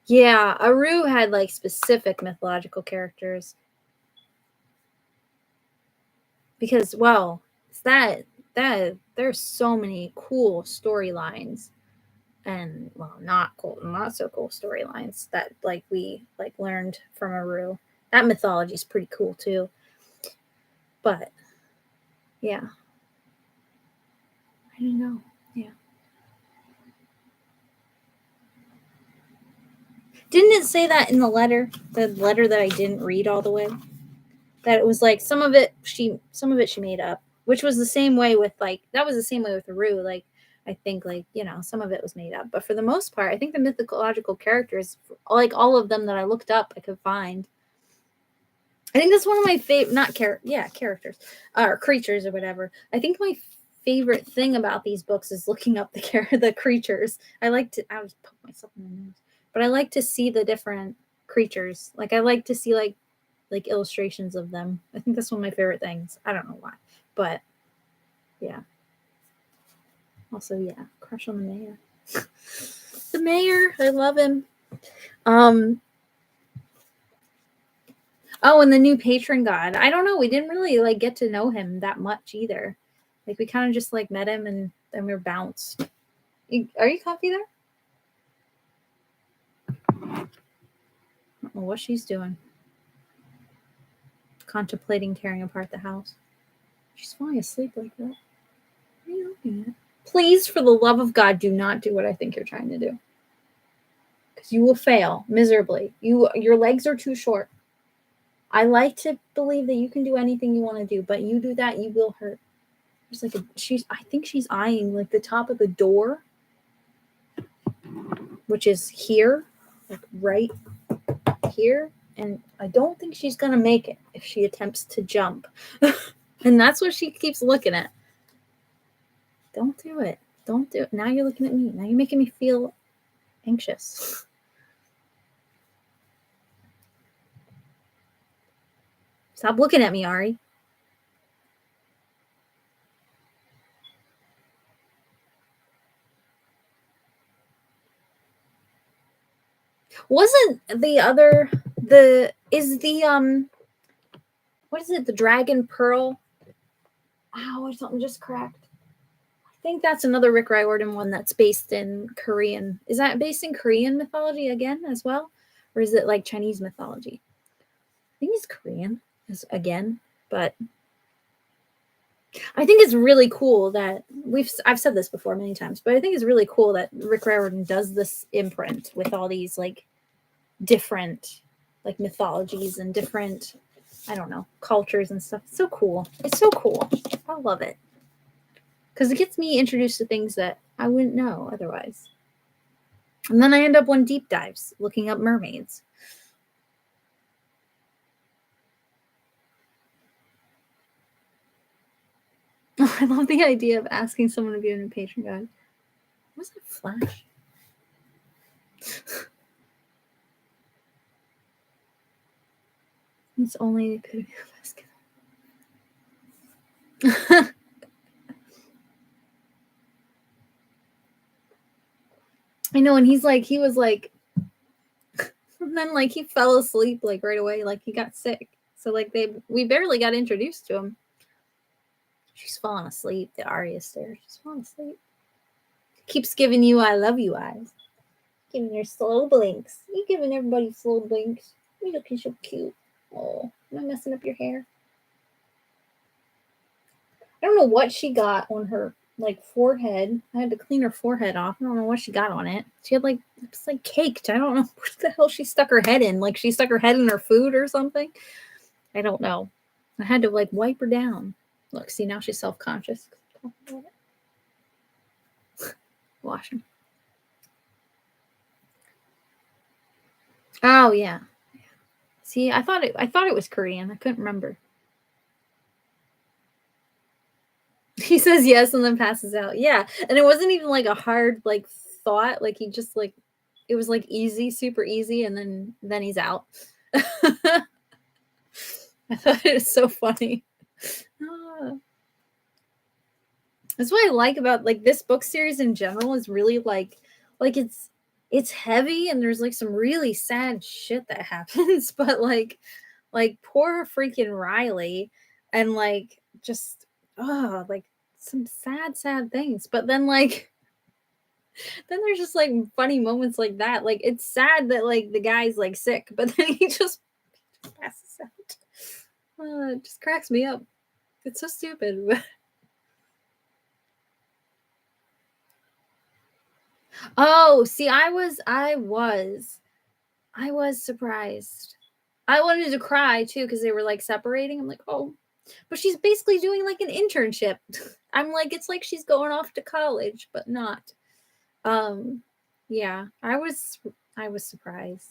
Yeah, Aru had like specific mythological characters because, well, it's that there's so many cool storylines and not so cool storylines that like we like learned from Aru. That mythology is pretty cool too. But yeah, I don't know. Yeah, didn't it say that in the letter that I didn't read all the way? That it was like some of it she made up, which was the same way with Aru. Like I think like some of it was made up, but for the most part, I think the mythological characters, like all of them that I looked up, I could find. I think that's one of my favorite, not characters or creatures or whatever. I think my favorite thing about these books is looking up the creatures. I was poke myself in the nose, but I like to see the different creatures. Like I like to see like illustrations of them. I think that's one of my favorite things. I don't know why, but yeah. Also, yeah, crush on the mayor. The mayor, I love him. Oh, and the new patron god. I don't know. We didn't really like get to know him that much either. Like we kind of just like met him and then we were bounced. Are you comfy there? I don't know what she's doing. Contemplating tearing apart the house. She's falling asleep like that. What are you looking at? Please, for the love of God, do not do what I think you're trying to do. Because you will fail miserably. Your legs are too short. I like to believe that you can do anything you want to do, but you do that, you will hurt. There's like I think she's eyeing like the top of the door, which is here, like right here. And I don't think she's gonna make it if she attempts to jump. And that's what she keeps looking at. Don't do it. Don't do it. Now you're looking at me. Now you're making me feel anxious. Stop looking at me, Ari. Wasn't the what is it? The Dragon Pearl? Ow, something just cracked. I think that's another Rick Riordan one that's based in Korean. Is that based in Korean mythology again as well? Or is it like Chinese mythology? I think it's Korean again, but I think it's really cool that I've said this before many times, but I think it's really cool that Rick Riordan does this imprint with all these like different like mythologies and different, I don't know, cultures and stuff. It's so cool. It's so cool. I love it. Because it gets me introduced to things that I wouldn't know otherwise. And then I end up on deep dives looking up mermaids. I love the idea of asking someone to be in a Patreon guide. What's that flash? It's only the epitome of masculine. I know, and he was like, and then like he fell asleep like right away, like he got sick. So like we barely got introduced to him. She's falling asleep. The Arya stare. She's falling asleep. Keeps giving you I love you eyes. Giving her slow blinks. You giving everybody slow blinks. You looking so cute. Oh, am I messing up your hair? I don't know what she got on her like forehead. I had to clean her forehead off. I don't know what she got on it. She had like it's like caked. I don't know what the hell she stuck her head in. Like she stuck her head in her food or something. I don't know. I had to like wipe her down. Look, see now she's self-conscious. Wash him. Oh yeah. See, I thought it was Korean. I couldn't remember. He says yes and then passes out. Yeah. And it wasn't even like a hard like thought. Like he just like it was like easy, super easy, and then he's out. I thought it was so funny. That's what I like about like this book series in general is really like it's heavy and there's like some really sad shit that happens, but like poor freaking Riley and like just like some sad things. But then like then there's just like funny moments like that. Like it's sad that like the guy's like sick, but then he just passes out. It just cracks me up. It's so stupid. Oh, see, I was surprised. I wanted to cry too because they were like separating. I'm like, oh, but she's basically doing like an internship. I'm like, it's like she's going off to college, but not. Um, yeah, I was surprised.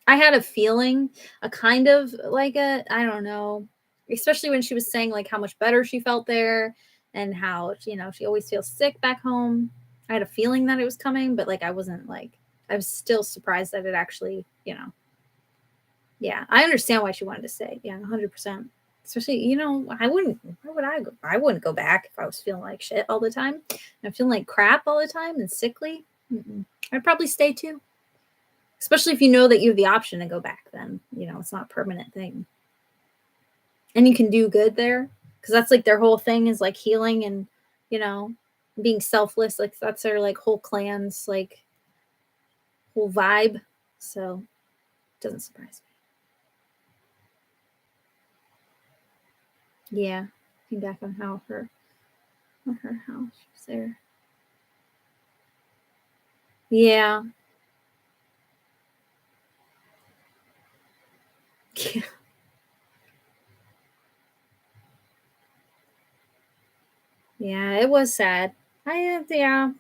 I had a feeling, a kind of like I don't know, especially when she was saying like how much better she felt there and how, you know, she always feels sick back home. I had a feeling that it was coming, but like I wasn't like I was still surprised that it actually, you know. Yeah, I understand why she wanted to stay. Yeah, 100%. Especially, you know, I wouldn't. Where would I go? I wouldn't go back if I was feeling like shit all the time. I'm feeling like crap all the time and sickly. I'd probably stay too. Especially if you know that you have the option to go back. Then you know it's not a permanent thing, and you can do good there because that's like their whole thing is like healing and you know being selfless. Like that's their like whole clan's like whole vibe. So it doesn't surprise me. Yeah, came back on her house was there. Yeah. Yeah. Yeah, it was sad. Yeah.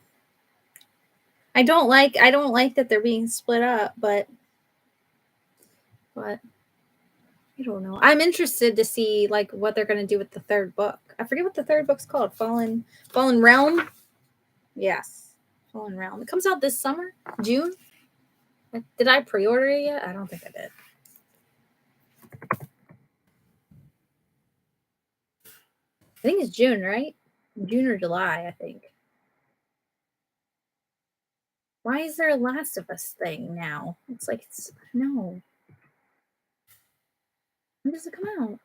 I don't like that they're being split up, but I don't know. I'm interested to see like what they're gonna do with the third book. I forget what the third book's called. Fallen Realm. Yes, Fallen Realm. It comes out this summer, June. Did I pre-order it yet? I don't think I did. I think it's June, right? June or July, I think. Why is there a Last of Us thing now? It's like, no. When does it come out?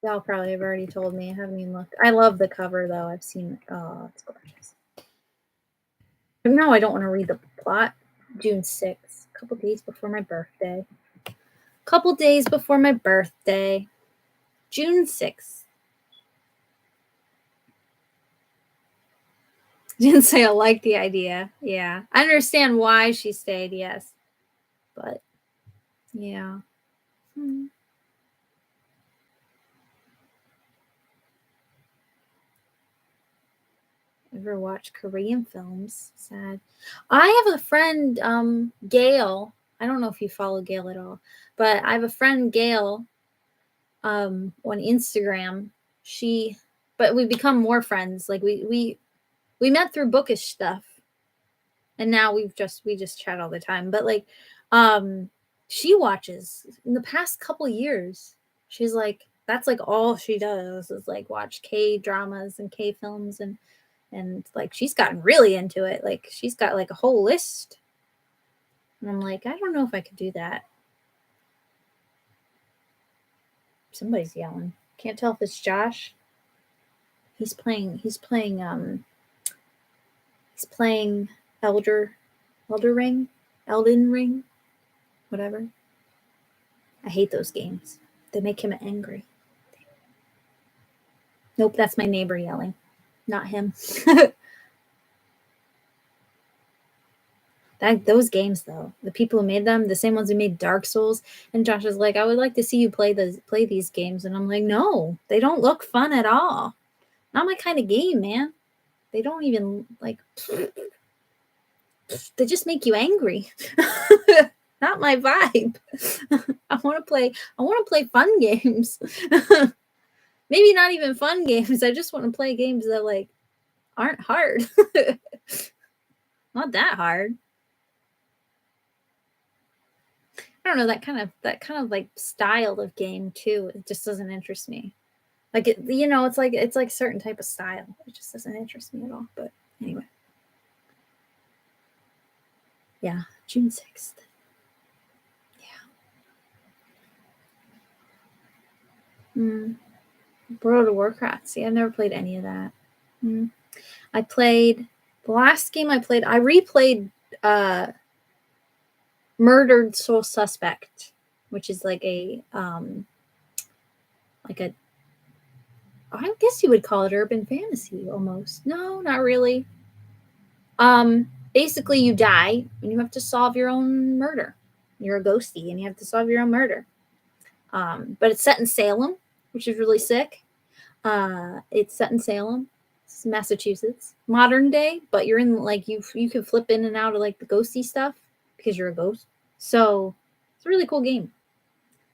Y'all probably have already told me. I haven't even looked. I love the cover though. I've seen it. Oh, it's gorgeous. But no, I don't want to read the plot. June 6th, a couple days before my birthday. Couple days before my birthday. June 6th. Didn't say I like the idea. Yeah. I understand why she stayed, yes. But yeah. Ever watch Korean films? Sad. I have a friend, Gail. I don't know if you follow Gail at all, but I have a friend, Gail, on Instagram. But we become more friends. Like we met through bookish stuff, and now we just chat all the time. But like, she watches in the past couple years. She's like, that's like all she does is like watch K dramas and K films and like she's gotten really into it. Like she's got like a whole list. And I'm like, I don't know if I could do that. Somebody's yelling. Can't tell if it's Josh. He's playing Elder Ring, Elden Ring, whatever. I hate those games. They make him angry. Nope, that's my neighbor yelling, not him. Those games though, the people who made them, the same ones who made Dark Souls, and Josh is like, I would like to see you play these games, and I'm like, no, they don't look fun at all. Not my kind of game, man. They don't even like. They just make you angry. Not my vibe. I want to play fun games. Maybe not even fun games. I just want to play games that like aren't hard. Not that hard. I don't know, that kind of like style of game too. It just doesn't interest me. Like it's like a certain type of style. It just doesn't interest me at all. But anyway. Yeah, June 6th. Yeah. World of Warcraft. See, I've never played any of that. I played the last game I played. I replayed Murdered Soul Suspect, which is like a I guess you would call it urban fantasy almost. No, not really. Basically you die and you have to solve your own murder. You're a ghosty and you have to solve your own murder. But it's set in Salem, which is really sick. It's set in Salem, Massachusetts, modern day, but you're in like you can flip in and out of like the ghosty stuff because you're a ghost. So it's a really cool game.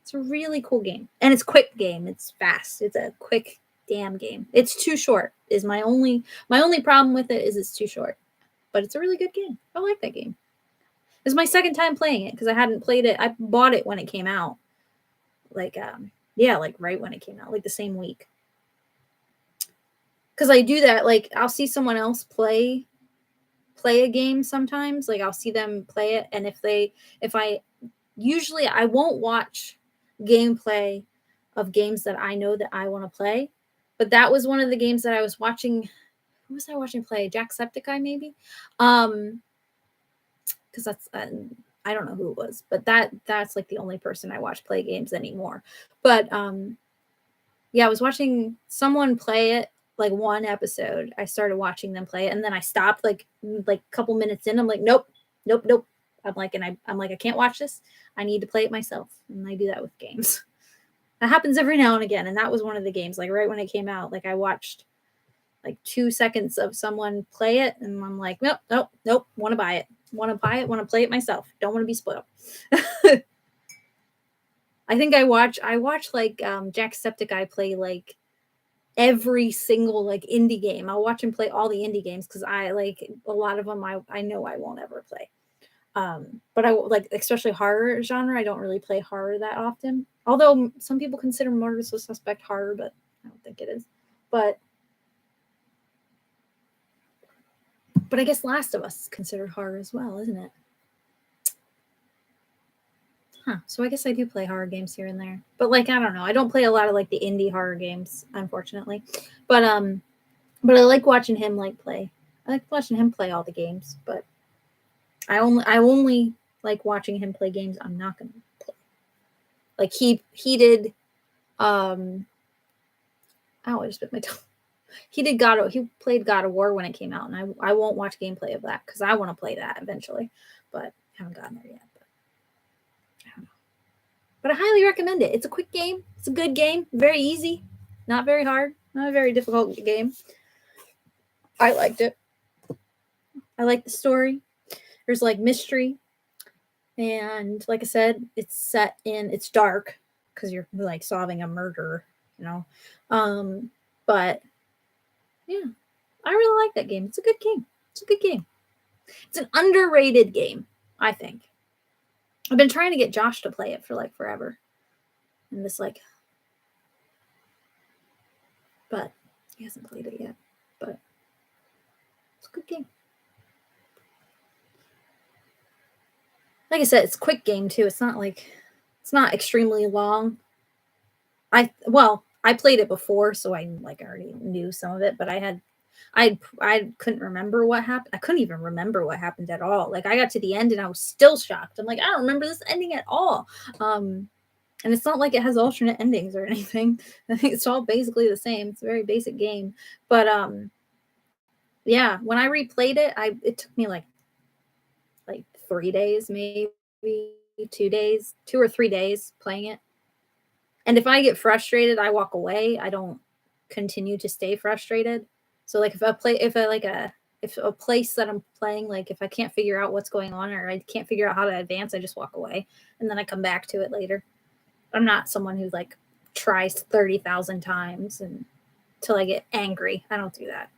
It's a really cool game, and it's quick game. It's fast. It's a quick damn game. It's too short. Is my only problem with it is it's too short, but it's a really good game. I like that game. It's my second time playing it because I hadn't played it. I bought it when it came out, like like right when it came out, like the same week. Because I do that, like I'll see someone else play a game sometimes, like I'll see them play it, and usually I won't watch gameplay of games that I know that I want to play, but that was one of the games that I was watching. Who was I watching play? Jacksepticeye maybe, because that's I don't know who it was, but that's like the only person I watch play games anymore. But yeah, I was watching someone play it, like one episode. I started watching them play it, and then I stopped like a couple minutes in. I'm like, nope. I'm like, I can't watch this. I need to play it myself, and I do that with games. That happens every now and again, and that was one of the games. Like right when it came out, like I watched like 2 seconds of someone play it, and I'm like, nope. Want to buy it. Want to buy it. Want to play it myself. Don't want to be spoiled. I think I watch like Jacksepticeye play like every single like indie game. I'll watch him play all the indie games because I like a lot of them. I know I won't ever play. But I like especially horror genre. I don't really play horror that often. Although some people consider Murder Suspect horror, but I don't think it is. But But I guess Last of Us is considered horror as well, isn't it? Huh. So I guess I do play horror games here and there. But like I don't know. I don't play a lot of like the indie horror games, unfortunately. But I like watching him like play. I like watching him play all the games, but I only like watching him play games I'm not gonna play. Like he did ow, I just bit my tongue. He played God of War when it came out, and I won't watch gameplay of that because I want to play that eventually, but I haven't gotten there yet. But I don't know. But I highly recommend it. It's a quick game. It's a good game. Very easy, not very hard, not a very difficult game. I liked it. I like the story. There's like mystery, and like I said, it's dark because you're like solving a murder, you know. But yeah, I really like that game. It's a good game. It's a good game. It's an underrated game, I think. I've been trying to get Josh to play it for like forever. And this like but he hasn't played it yet. But it's a good game. Like I said, it's a quick game too. It's not extremely long. I played it before, so I like already knew some of it, but I couldn't remember what happened. I couldn't even remember what happened at all. Like I got to the end and I was still shocked. I'm like, I don't remember this ending at all. And it's not like it has alternate endings or anything. I think it's all basically the same. It's a very basic game. But yeah, when I replayed it, it took me like 3 days, maybe 2 days, 2 or 3 days playing it. And if I get frustrated, I walk away. I don't continue to stay frustrated. So like if a place that I'm playing, like if I can't figure out what's going on or I can't figure out how to advance, I just walk away and then I come back to it later. I'm not someone who like tries 30,000 times and till I get angry. I don't do that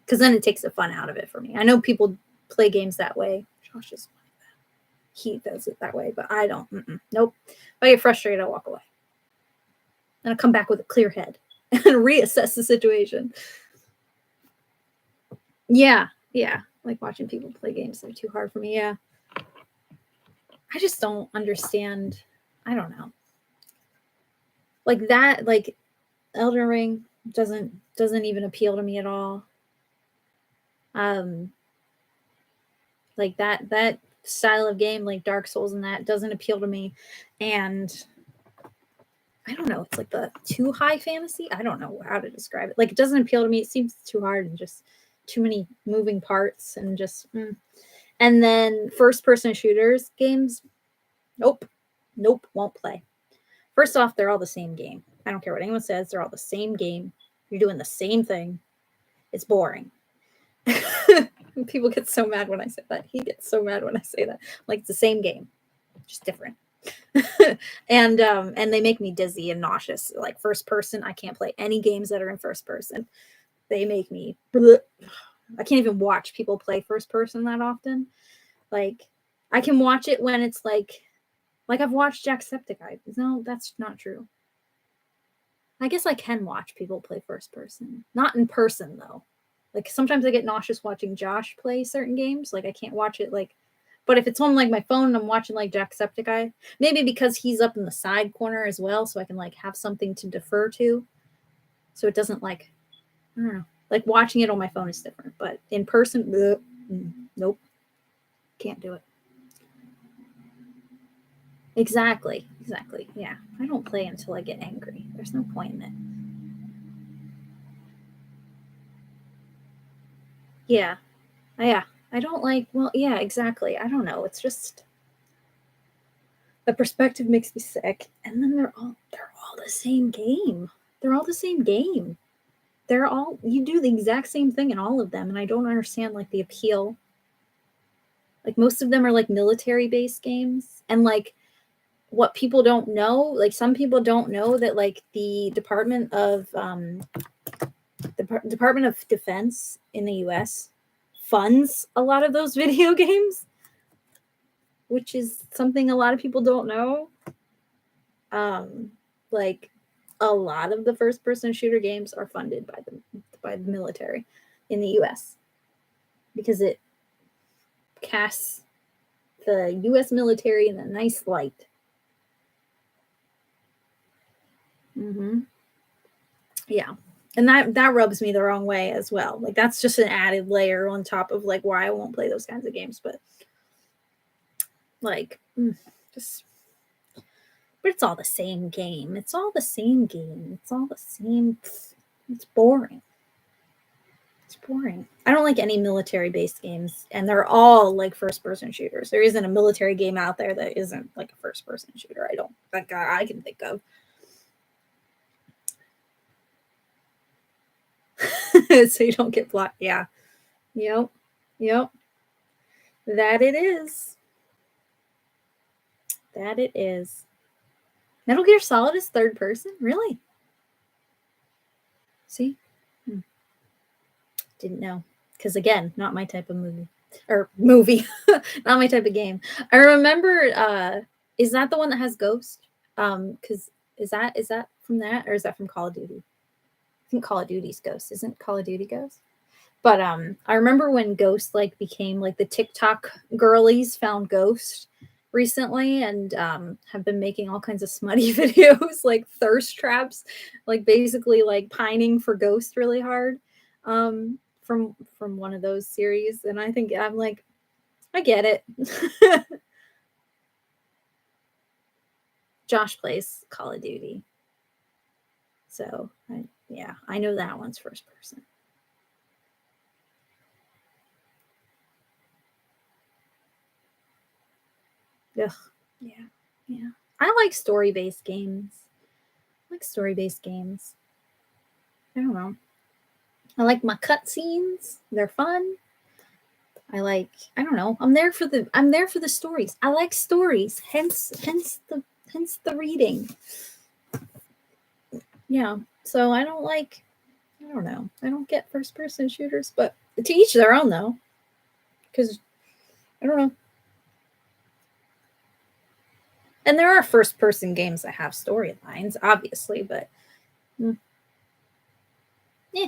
because then it takes the fun out of it for me. I know people play games that way. Josh is he does it that way, but I don't. Nope. If I get frustrated, I walk away. And I come back with a clear head and reassess the situation. Yeah, yeah. Like watching people play games that are too hard for me. Yeah. I just don't understand. I don't know. Like that, like Elden Ring doesn't even appeal to me at all. Um like that style of game, like Dark Souls and that doesn't appeal to me. And I don't know, it's like the too high fantasy. I don't know how to describe it. Like it doesn't appeal to me. It seems too hard and just too many moving parts and just And then first person shooters games, nope. Nope, won't play. First off, they're all the same game. I don't care what anyone says, they're all the same game. You're doing the same thing. It's boring. People get so mad when I say that. He gets so mad when I say that. Like it's the same game, just different. And they make me dizzy and nauseous. Like first person, I can't play any games that are in first person. They make me bleh. I can't even watch people play first person that often. Like I can watch it when it's like I've watched Jacksepticeye. No, that's not true. I guess I can watch people play first person. Not in person though. Like sometimes I get nauseous watching Josh play certain games. Like I can't watch it like but if it's on like my phone and I'm watching like Jacksepticeye, maybe because he's up in the side corner as well, so I can like have something to defer to. So it doesn't like I don't know. Like watching it on my phone is different, but in person, bleh, nope. Can't do it. Exactly. Exactly. Yeah. I don't play until I get angry. There's no point in it. Yeah. Yeah. I don't like, well, yeah, exactly. I don't know. It's just the perspective makes me sick. And then they're all the same game. They're all the same game. You do the exact same thing in all of them. And I don't understand like the appeal. Like most of them are like military based games. And like what people don't know, like some people don't know that like the Department of Defense in the US funds a lot of those video games, which is something a lot of people don't know. Like a lot of the first person shooter games are funded by the military in the US. because it casts the U.S. military in a nice light. Mm-hmm. Yeah. And that rubs me the wrong way as well. Like that's just an added layer on top of like why I won't play those kinds of games. But like, just, but it's all the same game. It's all the same game. It's all the same. It's boring. It's boring. I don't like any military based games, and they're all like first person shooters. There isn't a military game out there that isn't like a first person shooter. I don't like I can think of. So you don't get blocked. Yeah. Yep. Yep. That it is. That it is. Metal Gear Solid is third person? Really? See? Didn't know. Because again, not my type of movie. Or movie. Not my type of game. I remember is that the one that has Ghost? Because is that from that or is that from Call of Duty? I think Call of Duty's Ghost. Isn't Call of Duty Ghost? But I remember when Ghost like became like the TikTok girlies found Ghost recently and have been making all kinds of smutty videos like thirst traps, like basically like pining for Ghost really hard from one of those series. And I think I'm like, I get it. Josh plays Call of Duty. So yeah, I know that one's first person. Ugh. Yeah. Yeah. I like story-based games. I like story-based games. I don't know. I like my cutscenes. They're fun. I don't know. I'm there for the stories. I like stories. Hence the reading. Yeah. So I don't know. I don't get first person shooters, but to each their own though. Cuz I don't know. And there are first person games that have storylines, obviously, but yeah.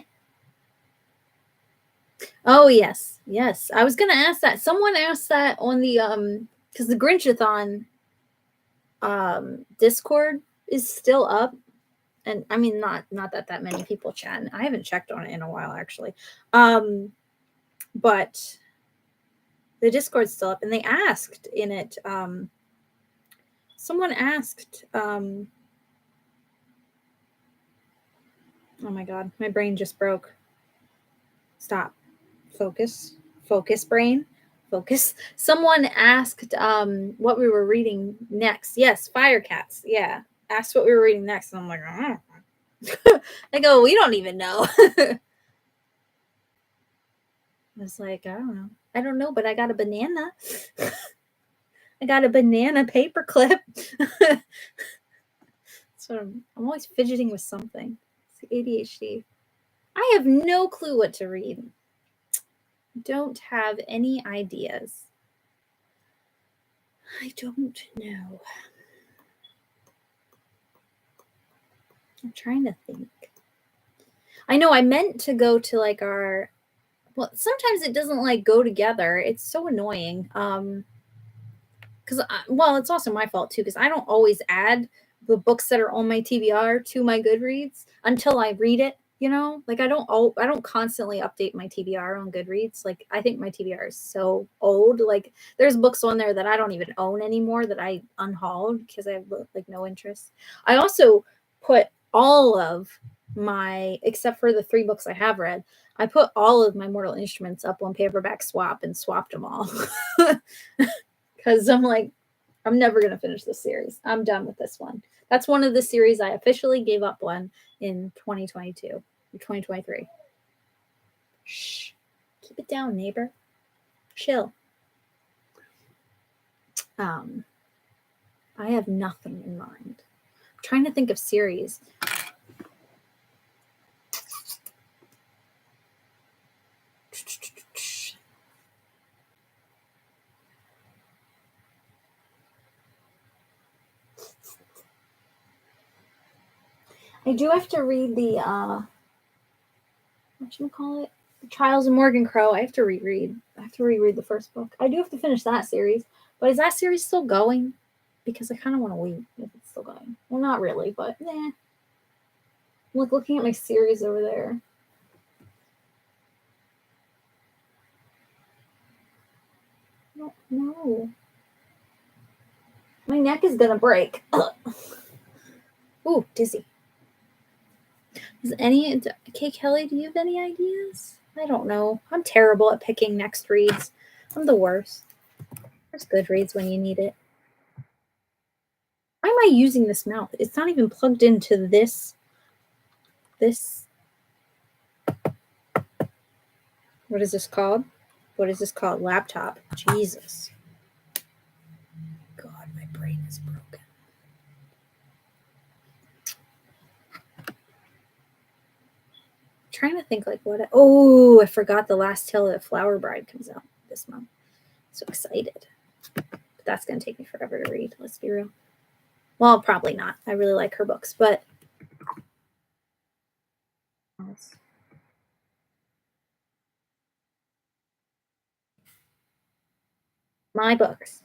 Oh yes, yes. I was gonna ask that. Someone asked that on the because the Grinchathon Discord is still up, and I mean not that many people chat. I haven't checked on it in a while actually, but the Discord's still up, and they asked in it. Someone asked. Oh my god, my brain just broke. Stop. Focus brain. Focus. Someone asked what we were reading next. Yes, Fire Cats. Yeah. Asked what we were reading next. And I'm like, I go, we don't even know. I was like, I don't know. I don't know, but I got a banana. I got a banana paperclip. So I'm always fidgeting with something. It's ADHD. I have no clue what to read. Don't have any ideas. I don't know. I'm trying to think. I know I meant to go to like our well, sometimes it doesn't like go together. It's so annoying. Cuz well, it's also my fault too cuz I don't always add the books that are on my TBR to my Goodreads until I read it, you know? Like I don't constantly update my TBR on Goodreads. Like I think my TBR is so old. Like there's books on there that I don't even own anymore that I unhauled because I have like no interest. I also put all of my except for the 3 books I have read, I put all of my Mortal Instruments up on paperback swap and swapped them all. Because I'm like, I'm never going to finish this series. I'm done with this one. That's one of the series I officially gave up on in 2022 or 2023. Shh. Keep it down, neighbor. Chill. I have nothing in mind. I'm trying to think of series. I do have to read the whatchamacallit? The Trials of Morgan Crow. I have to reread. I have to reread the first book. I do have to finish that series. But is that series still going? Because I kind of want to wait if it's still going. Well, not really, but nah. I'm like looking at my series over there. No. My neck is gonna break. Ooh, dizzy. Is any Kay Kelly? Do you have any ideas? I don't know. I'm terrible at picking next reads. I'm the worst. There's Goodreads when you need it. Why am I using this mouth? It's not even plugged into this. What is this called? What is this called? Laptop. Jesus. God, my brain is broken. I'm trying to think like what. Oh, I forgot The Last Tale of the Flower Bride comes out this month. So excited. But that's going to take me forever to read. Let's be real. Well, probably not. I really like her books, but my books.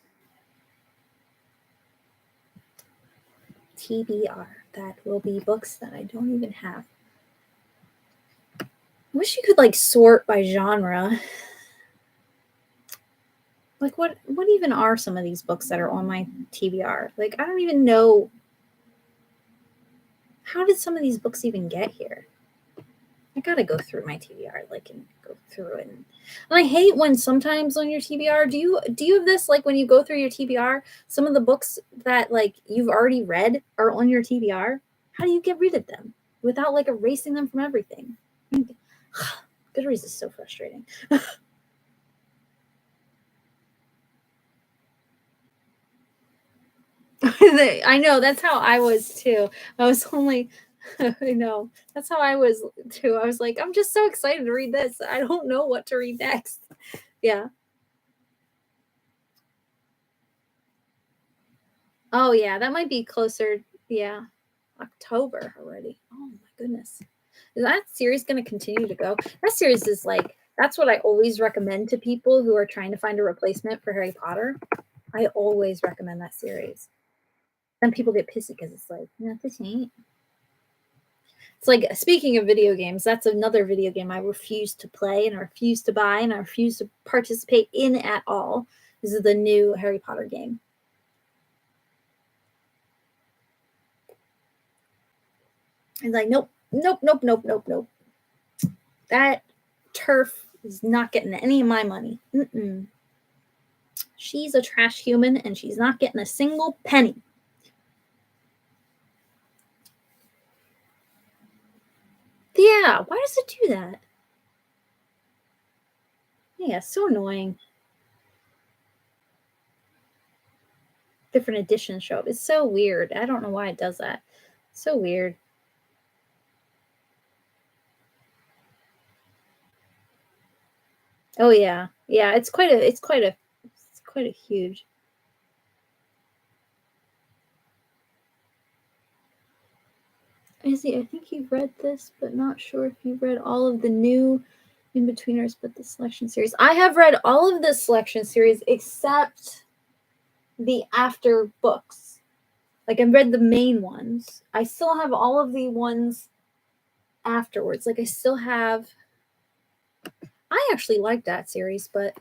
TBR. That will be books that I don't even have. I wish you could like sort by genre. Like what even are some of these books that are on my TBR? Like I don't even know. How did some of these books even get here? I gotta go through my TBR, like, and go through it. And I hate when sometimes on your TBR, do you have this, like, when you go through your TBR, some of the books that, like, you've already read are on your TBR? How do you get rid of them without, like, erasing them from everything? Goodreads is so frustrating. I know, that's how I was, too. I was only... I know. That's how I was too. I was like, I'm just so excited to read this. I don't know what to read next. Yeah. Oh yeah, that might be closer. Yeah. October already. Oh my goodness. Is that series going to continue to go? That series is like, that's what I always recommend to people who are trying to find a replacement for Harry Potter. I always recommend that series. Then people get pissy because it's like, no, this ain't. It's like, speaking of video games, that's another video game I refuse to play and I refuse to buy and I refuse to participate in at all. This is the new Harry Potter game. It's like, nope, nope, nope, nope, nope, nope. That turf is not getting any of my money. Mm-mm. She's a trash human and she's not getting a single penny. Yeah, why does it do that? Yeah, so annoying. Different editions show up. It's so weird. I don't know why it does that. So weird. Oh yeah. Yeah, it's quite a huge. Izzy, I think you've read this, but not sure if you've read all of the new In-Betweeners, but the selection series. I have read all of the selection series except the after books. Like I read the main ones. I still have all of the ones afterwards. Like I still have. I actually liked that series, but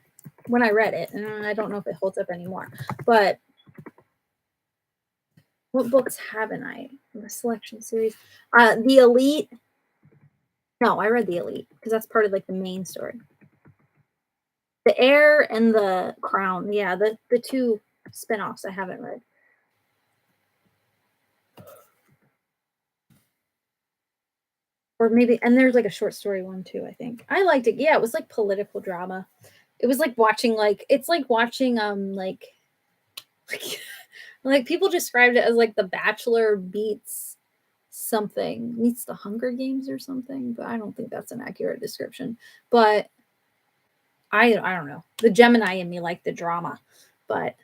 when I read it, and I don't know if it holds up anymore. But what books haven't I? The selection series, The Elite. No, I read The Elite because that's part of like the main story. The Heir and the Crown. Yeah, the two spinoffs I haven't read. Or maybe, and there's like a short story one too, I think. I liked it. Yeah, it was like political drama. It was like watching like it's like watching like like people described it as like The Bachelor meets something, meets the Hunger Games or something, but I don't think that's an accurate description. But I don't know. The Gemini in me liked the drama, but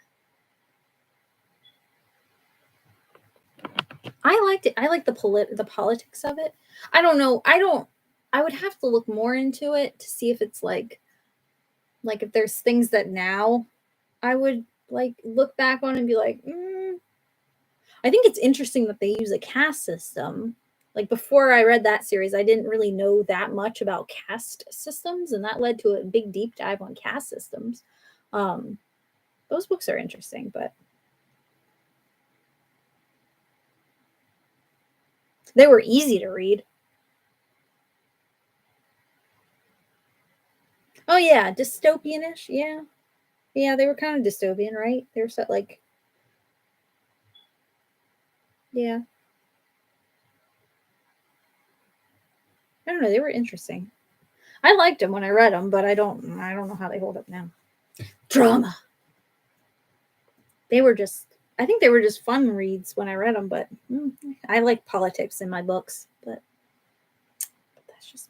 I liked it. I like the politics of it. I don't know. I don't I would have to look more into it to see if it's like if there's things that now I would like look back on and be like, I think it's interesting that they use a caste system. Like before I read that series, I didn't really know that much about caste systems, and that led to a big deep dive on caste systems. Those books are interesting, but they were easy to read. Oh yeah, dystopian-ish. Yeah, yeah, they were kind of dystopian, right? They were set like, yeah. I don't know. They were interesting. I liked them when I read them, but I don't know how they hold up now. Drama. They were just. I think they were just fun reads when I read them, but I like politics in my books, but that's just.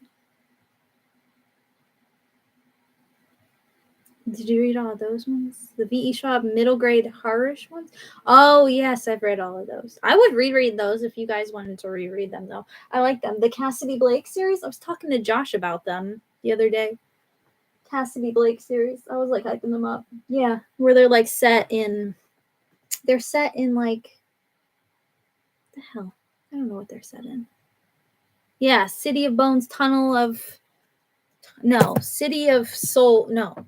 Did you read all of those ones? The V.E. Schwab middle grade horrorish ones? Oh, yes, I've read all of those. I would reread those if you guys wanted to reread them, though. I like them. The Cassidy Blake series, I was talking to Josh about them the other day. Cassidy Blake series. I was like hyping them up. Yeah, where they're like they're set in like, the hell? I don't know what they're set in. Yeah, City of Bones, City of Soul, no.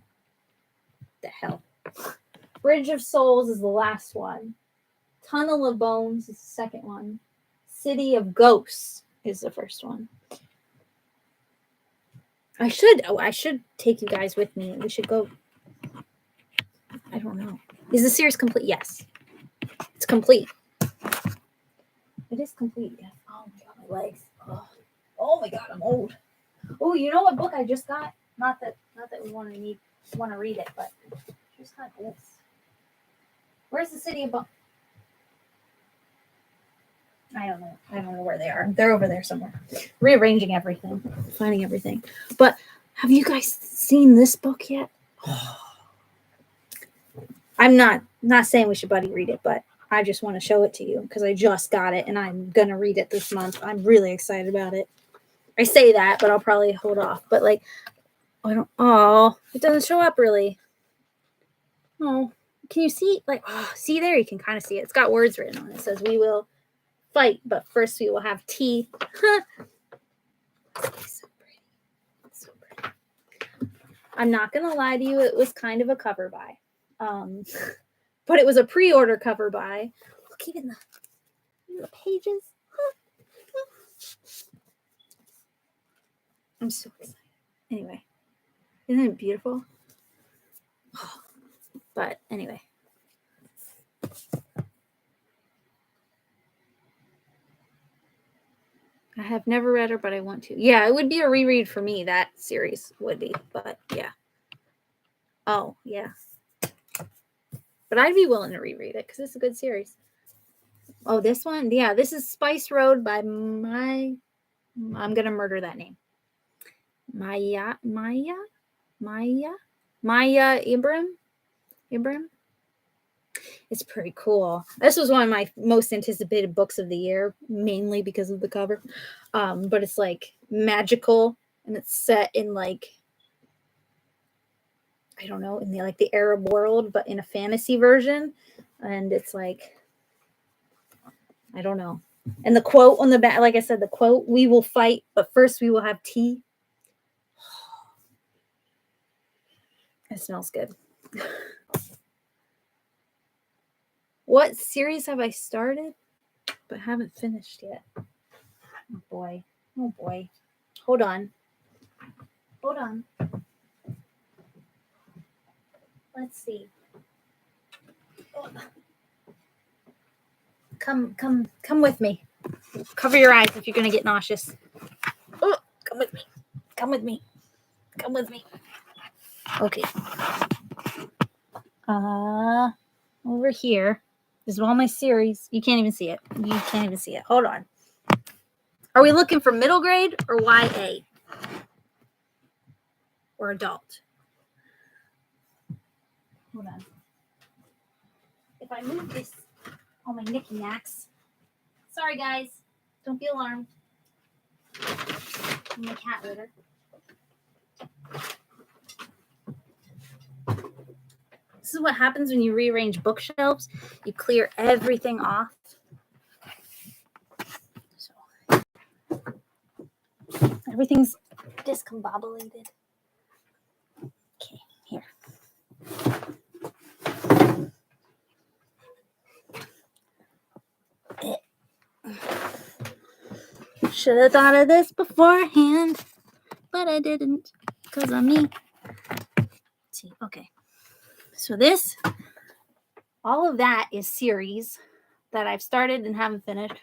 The hell? Bridge of Souls is the last one. Tunnel of Bones is the second one. City of Ghosts is the first one. I should take you guys with me. We should go. I don't know. Is the series complete? Yes. It's complete. It is complete. Yes. Oh my god, my legs. Oh my god, I'm old. Oh, you know what book I just got? Not that we want to read it, but I just got this. Where's the City of Bones? I don't know where they are. They're over there somewhere. Rearranging everything, finding everything. But have you guys seen this book yet? I'm not saying we should buddy read it, but I just want to show it to you because I just got it and I'm gonna read it this month. I'm really excited about it. I say that, but I'll probably hold off. But like, it doesn't show up really. Oh, can you see? Like, see there, you can kind of see it. It's got words written on it. It says, "We will fight, but first we will have tea." So pretty. So pretty. I'm not gonna lie to you, it was kind of a cover buy. But it was a pre-order cover buy. Look, even the pages. I'm so excited. Anyway, isn't it beautiful? But anyway. I have never read her, but I want to. Yeah, it would be a reread for me. That series would be, but yeah. Oh, yeah. But I'd be willing to reread it because it's a good series. Oh, this one? Yeah, this is Spice Road by I'm going to murder that name. Maya Ibrahim. It's pretty cool. This was one of my most anticipated books of the year, mainly because of the cover. But it's like magical and it's set in like, I don't know, in the Arab world, but in a fantasy version. And it's like, I don't know. And the quote on the back, like I said, the quote, "We will fight, but first we will have tea." It smells good. What series have I started but haven't finished yet? Oh boy. Hold on. Let's see. Come with me. Cover your eyes if you're gonna get nauseous. Oh, come with me. Okay. Over here. This is all my series. You can't even see it. Hold on. Are we looking for middle grade or YA? Or adult? Hold on. If I move this, all my knicky-knacks. Sorry, guys. Don't be alarmed. My cat litter. This is what happens when you rearrange bookshelves. You clear everything off. So everything's discombobulated. Okay, here. Should have thought of this beforehand, but I didn't because of me. Let's see, okay. So this, all of that is series that I've started and haven't finished.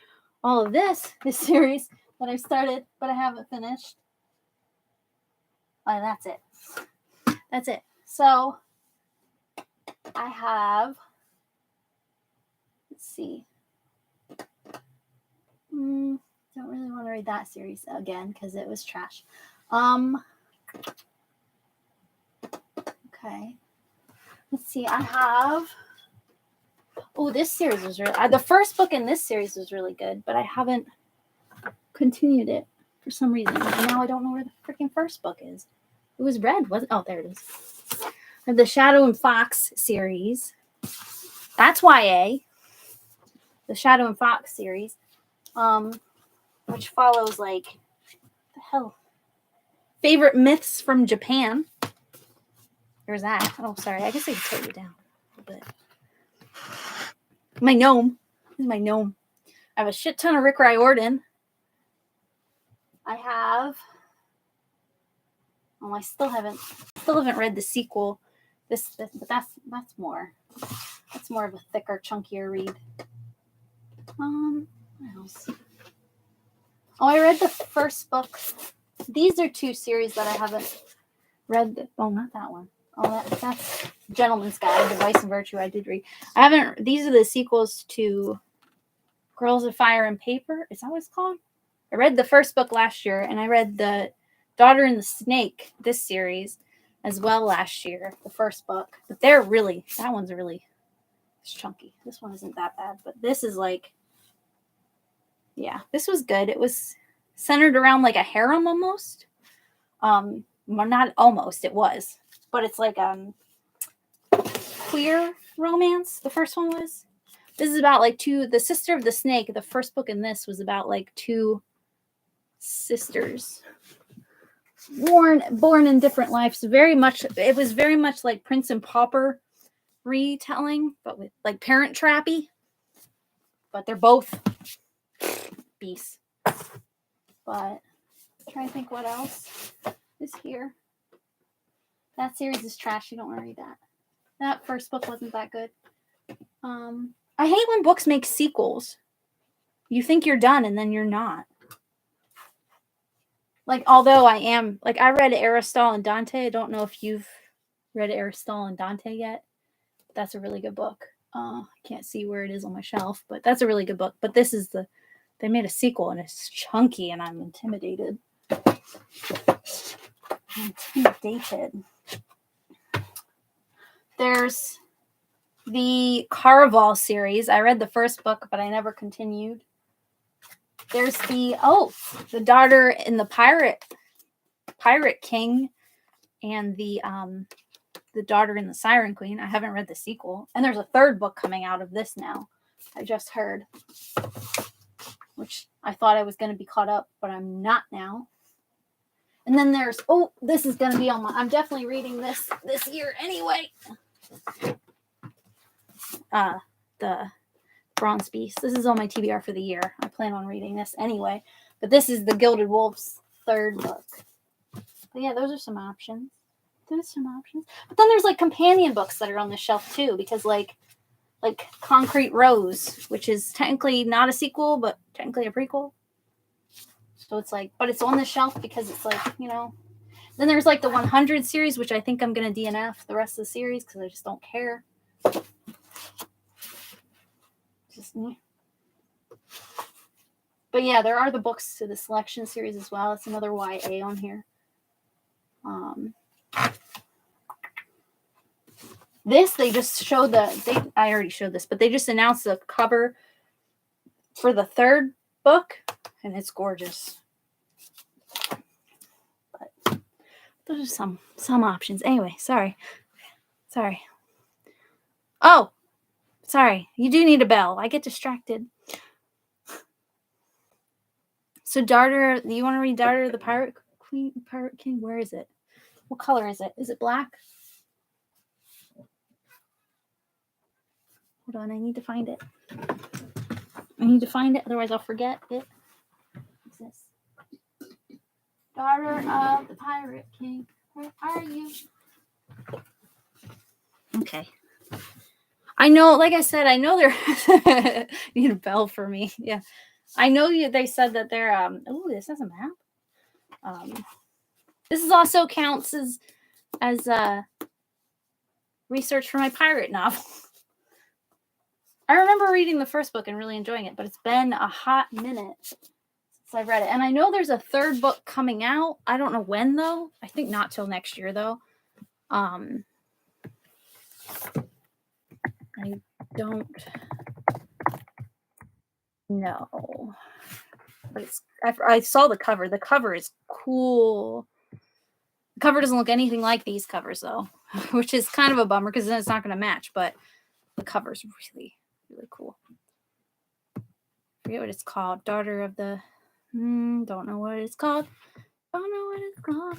All of this is series that I've started but I haven't finished. And that's it. That's it. So I have, let's see. Don't really want to read that series again because it was trash. Okay. Let's see. I have. Oh, this series was really. The first book in this series was really good, but I haven't continued it for some reason. And now I don't know where the freaking first book is. It was red. Was it? Oh, there it is. I have the Shadow and Fox series. That's YA. The Shadow and Fox series. Which follows like the hell. Favorite myths from Japan. There's that. Oh, sorry. I guess I could take it down a little bit. My gnome. This is my gnome. I have a shit ton of Rick Riordan. I have. Oh, I still haven't read the sequel. But that's more. That's more of a thicker, chunkier read. What else? Oh, I read the first book. These are two series that I haven't read. Oh, not that one. Oh, that's Gentleman's Guide, The Vice and Virtue. I did read. I haven't. These are the sequels to Girls of Fire and Paper. Is that what it's called? I read the first book last year, and I read the Daughter and the Snake, this series, as well last year. The first book, but that one's really chunky. This one isn't that bad, but this is like, yeah, this was good. It was centered around like a harem almost. Well, not almost. It was. But it's like queer romance. The first one was. This is about like the Sister of the Snake. The first book in this was about like two sisters born in different lives. It was very much like Prince and Pauper retelling, but with like Parent Trappy. But they're both beasts. But I'm trying to think what else is here. That series is trash. You don't want to read that. That first book wasn't that good. I hate when books make sequels. You think you're done and then you're not. Like, although I read Aristotle and Dante. I don't know if you've read Aristotle and Dante yet. That's a really good book. I can't see where it is on my shelf, but that's a really good book. But they made a sequel and it's chunky and I'm intimidated. There's the Caraval series. I read the first book, but I never continued. There's the Daughter in the Pirate King, and the Daughter in the Siren Queen. I haven't read the sequel. And there's a third book coming out of this now. I just heard. Which I thought I was going to be caught up, but I'm not now. And then there's, this is going to be I'm definitely reading this year anyway. The Bronze Beast. This is on my TBR for the year. I plan on reading this anyway. But this is the Gilded Wolf's third book. But yeah, those are some options. But then there's like companion books that are on the shelf too, because like Concrete Rose, which is technically not a sequel, but technically a prequel. So it's like, but it's on the shelf because it's like, Then there's like the 100 series, which I think I'm going to DNF the rest of the series because I just don't care. Just me. But yeah, there are the books to the Selection series as well. It's another YA on here. This, they just showed I already showed this, but they just announced the cover for the third book, and it's gorgeous. Those are some options. Anyway, sorry. Oh, sorry. You do need a bell. I get distracted. So Darter, you want to read Darter the Pirate Queen, Pirate King? Where is it? What color is it? Is it black? Hold on, I need to find it. Otherwise I'll forget it. What's this? Daughter of the Pirate King, where are you? Okay. I know, like I said, I know they're need a bell for me. Yeah. I know they said that they're oh, this has a map. This is also counts as research for my pirate novel. I remember reading the first book and really enjoying it, but it's been a hot minute since I read it. And I know there's a third book coming out. I don't know when though. I think not till next year though. I don't know. But I saw the cover. The cover is cool. The cover doesn't look anything like these covers though, which is kind of a bummer because then it's not going to match, but the cover's really, really cool. I forget what it's called. Daughter of the don't know what it's called. Don't know what it's called.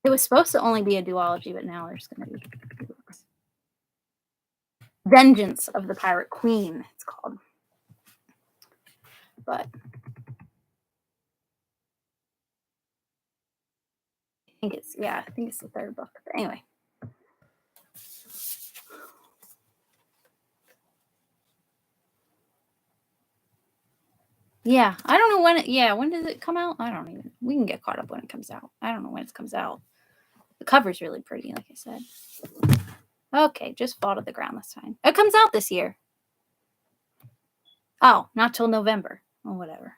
It was supposed to only be a duology, but now there's going to be 2 books. Vengeance of the Pirate Queen, it's called. But I think it's the third book. But anyway. Yeah, I don't know when when does it come out? We can get caught up when it comes out. I don't know when it comes out. The cover's really pretty, like I said. Okay, just fall to the ground this time. It comes out this year. Oh, not till November. Oh, whatever.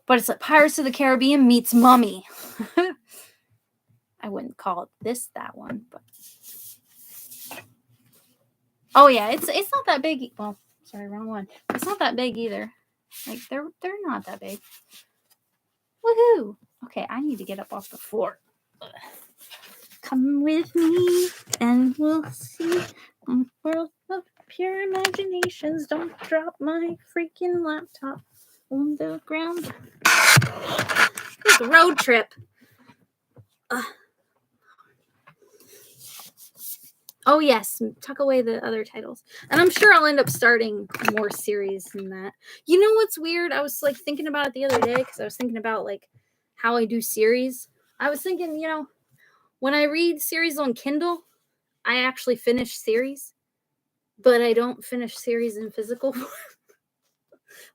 But it's like Pirates of the Caribbean meets Mummy. I wouldn't call it that one, but oh yeah, it's not that big. Well, sorry, wrong one. It's not that big either. Like they're not that big. Woohoo! Okay, I need to get up off the floor. Come with me, and we'll see a world of pure imaginations. Don't drop my freaking laptop on the ground. It's a road trip. Oh yes, tuck away the other titles. And I'm sure I'll end up starting more series than that. You know what's weird? I was like thinking about it the other day because I was thinking about like how I do series. I was thinking, when I read series on Kindle, I actually finish series, but I don't finish series in physical form.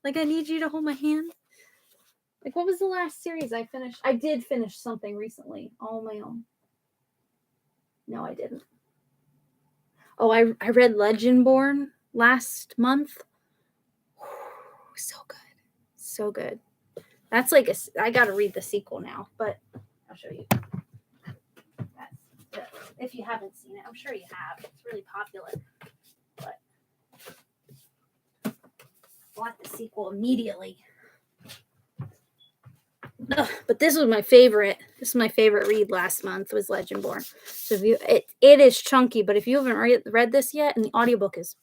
Like I need you to hold my hand. Like what was the last series I finished? I did finish something recently all on my own. No, I didn't. Oh, I read Legendborn last month. So good. So good. That's like I got to read the sequel now, but I'll show you. If you haven't seen it, I'm sure you have. It's really popular. But bought the sequel immediately. Ugh, but this was my favorite. This is my favorite read last month was Legendborn. So if it is chunky, but if you haven't read this yet, and the audiobook is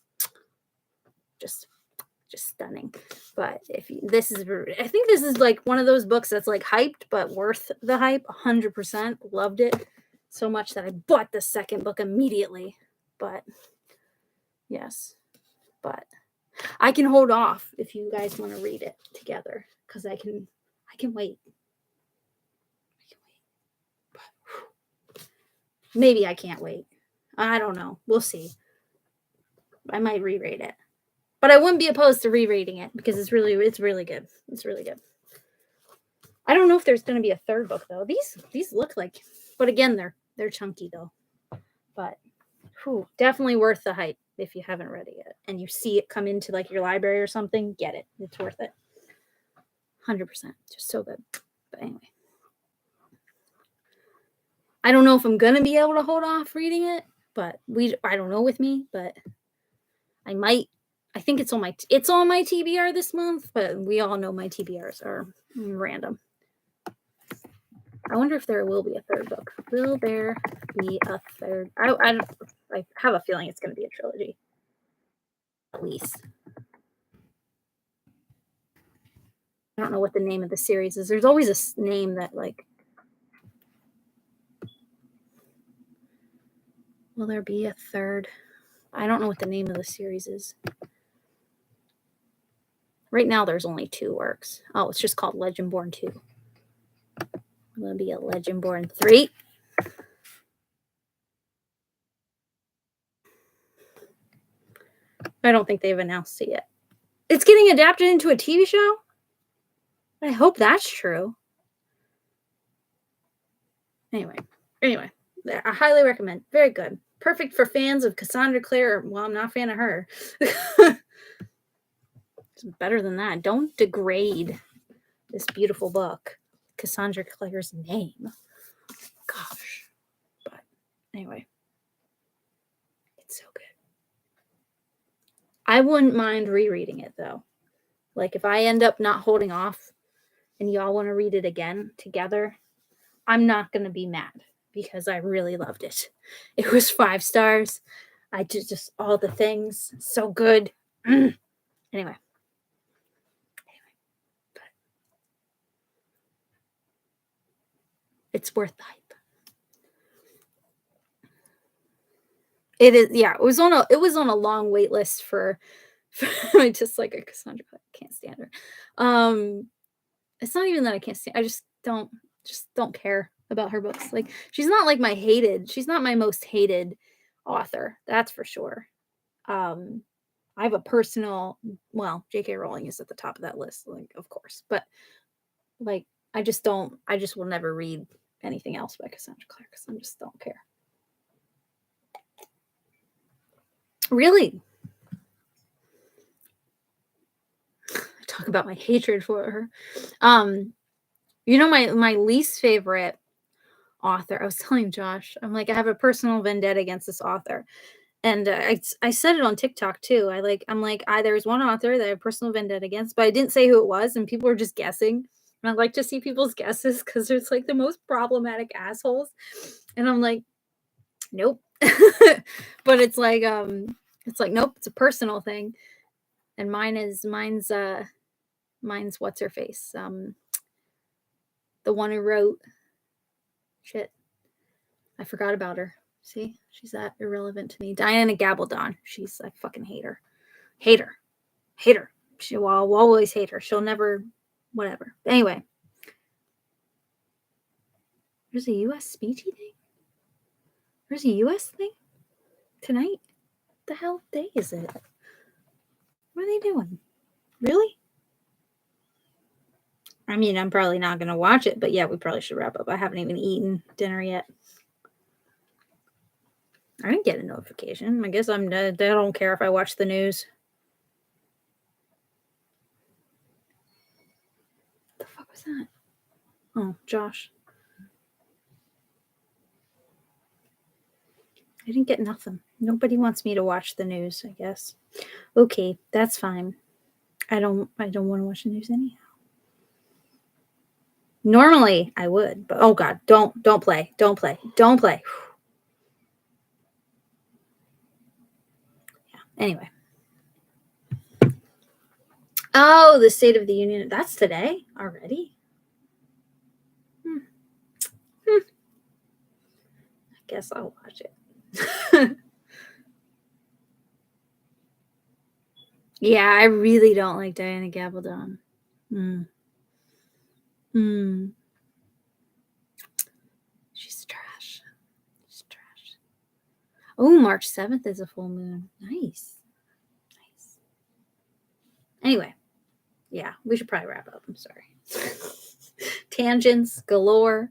just stunning. But I think this is like one of those books that's like hyped, but worth the hype. 100% loved it so much that I bought the second book immediately. But yes, but I can hold off if you guys want to read it together because I can wait. Maybe I can't wait. I don't know. We'll see. I might reread it. But I wouldn't be opposed to rereading it because it's really good. It's really good. I don't know if there's going to be a third book though. These look like, but again, they're chunky though. But definitely worth the hype if you haven't read it yet and you see it come into like your library or something. Get it. It's worth it. 100%. Just so good. But anyway, I don't know if I'm going to be able to hold off reading it, but I don't know with me, but I might I think it's on my TBR this month, but we all know my TBRs are random. I wonder if there will be a third book. Will there be a third? I have a feeling it's going to be a trilogy, at least. I don't know what the name of the series is. There's always a name that like. Will there be a third? I don't know what the name of the series is. Right now, there's only 2 works. Oh, it's just called Legendborn 2. Will there be a Legendborn 3? I don't think they've announced it yet. It's getting adapted into a TV show? I hope that's true. Anyway, I highly recommend. Very good. Perfect for fans of Cassandra Clare. Well, I'm not a fan of her. It's better than that. Don't degrade this beautiful book, Cassandra Clare's name. Gosh. But anyway, it's so good. I wouldn't mind rereading it though. Like if I end up not holding off and y'all want to read it again together, I'm not going to be mad because I really loved it. It was 5 stars. I did just all the things. So good. Anyway. But it's worth the hype. It is, yeah. It was on a long wait list for just like a Cassandra. I can't stand her. It's not even that I can't stand. I just don't care about her books. Like she's not like she's not my most hated author. That's for sure. I have a personal, well, J.K. Rowling is at the top of that list, like of course, but like I just will never read anything else by Cassandra Clare because I just don't care. Really? I talk about my hatred for her. My least favorite author. I was telling Josh, I'm like, I have a personal vendetta against this author. And I said it on TikTok too. I'm like, there's one author that I have personal vendetta against, but I didn't say who it was, and people are just guessing. And I like to see people's guesses because there's like the most problematic assholes. And I'm like, nope. But it's like nope, it's a personal thing. And mine's what's her face? The one who wrote shit. I forgot about her. See, she's that irrelevant to me. Diana Gabaldon. I fucking hate her. Hate her. I'll always hate her. She'll never, whatever. Anyway. There's a U.S. speechy thing? There's a U.S. thing? Tonight? What the hell day is it? What are they doing? Really? I mean, I'm probably not going to watch it, but yeah, we probably should wrap up. I haven't even eaten dinner yet. I didn't get a notification. I guess they don't care if I watch the news. What the fuck was that? Oh, Josh. I didn't get nothing. Nobody wants me to watch the news, I guess. Okay, that's fine. I don't want to watch the news anyhow. Normally I would, but oh god, don't play. Yeah. Anyway. Oh, the State of the Union. That's today already? I guess I'll watch it. Yeah, I really don't like Diana Gabaldon. She's trash. Oh, March 7th is a full moon. Nice. Anyway, yeah, we should probably wrap up. I'm sorry. Tangents galore.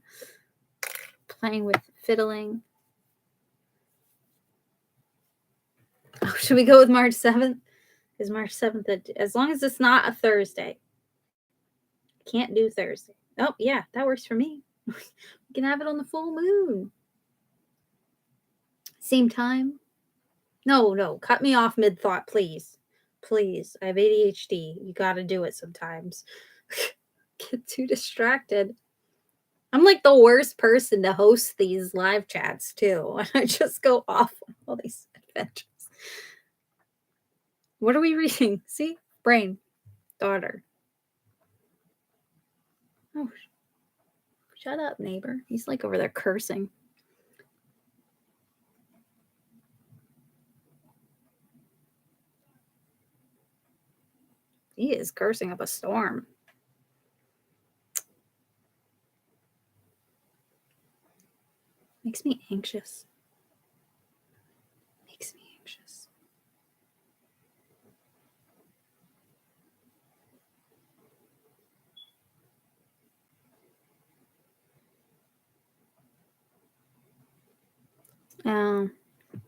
Playing with fiddling. Oh, should we go with March 7th? Is March 7th, as long as it's not a Thursday. Can't do Thursday. Oh, yeah, that works for me. We can have it on the full moon. Same time. No, cut me off mid-thought, please. Please. I have ADHD. You got to do it sometimes. Get too distracted. I'm like the worst person to host these live chats too. I just go off on all these adventures. What are we reading? See? Brain. Daughter. Oh, shut up, neighbor. He's like over there cursing. He is cursing up a storm. Makes me anxious. Makes me anxious.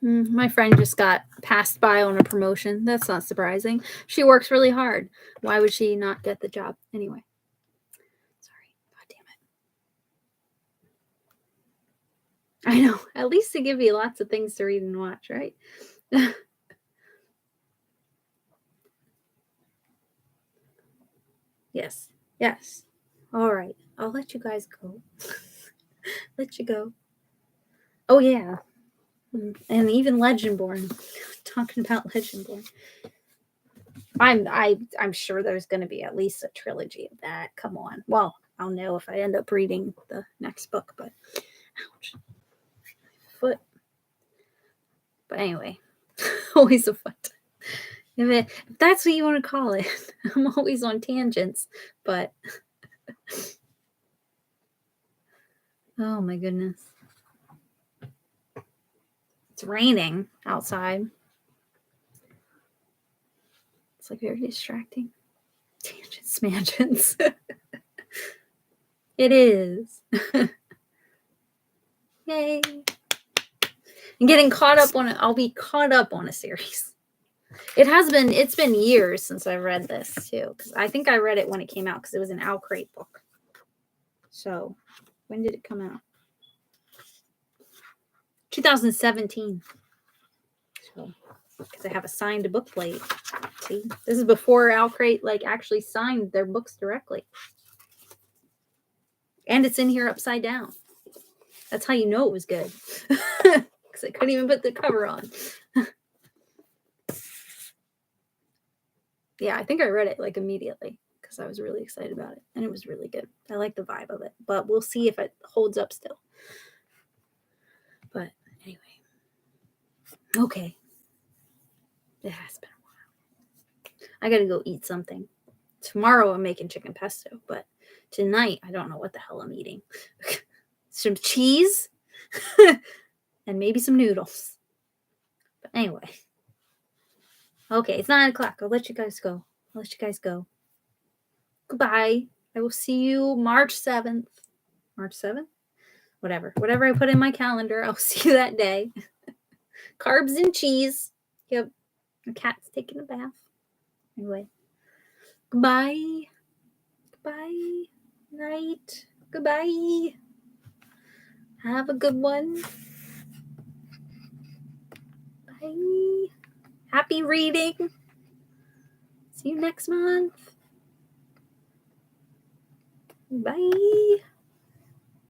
My friend just got passed by on a promotion. That's not surprising. She works really hard. Why would she not get the job? Anyway. Sorry. God damn it. I know. At least they give you lots of things to read and watch, right? Yes. Yes. All right. I'll let you guys go. Let you go. Oh, yeah. And even Legendborn. Talking about Legendborn. I'm sure there's going to be at least a trilogy of that. Come on. Well, I'll know if I end up reading the next book, but ouch. Foot. But anyway, always a foot. If that's what you want to call it. I'm always on tangents, but oh my goodness. It's raining outside. It's like very distracting. Tangents, mansions. It is. Yay. And getting caught up on it. I'll be caught up on a series. It's been years since I read this too. Because I think I read it when it came out because it was an OwlCrate book. So when did it come out? 2017. So because I have a signed book plate. See, this is before OwlCrate like actually signed their books directly. And it's in here upside down. That's how you know it was good. Because I couldn't even put the cover on. Yeah, I think I read it like immediately because I was really excited about it. And it was really good. I like the vibe of it. But we'll see if it holds up still. But anyway. Okay. It has been a while. I gotta go eat something. Tomorrow I'm making chicken pesto, but tonight I don't know what the hell I'm eating. Some cheese and maybe some noodles. But anyway. Okay, it's 9 o'clock. I'll let you guys go. Goodbye. I will see you March 7th. March 7th? Whatever I put in my calendar, I'll see you that day. Carbs and cheese. Yep. The cat's taking a bath. Anyway. Goodbye. Night. Goodbye. Have a good one. Bye. Happy reading. See you next month. Bye.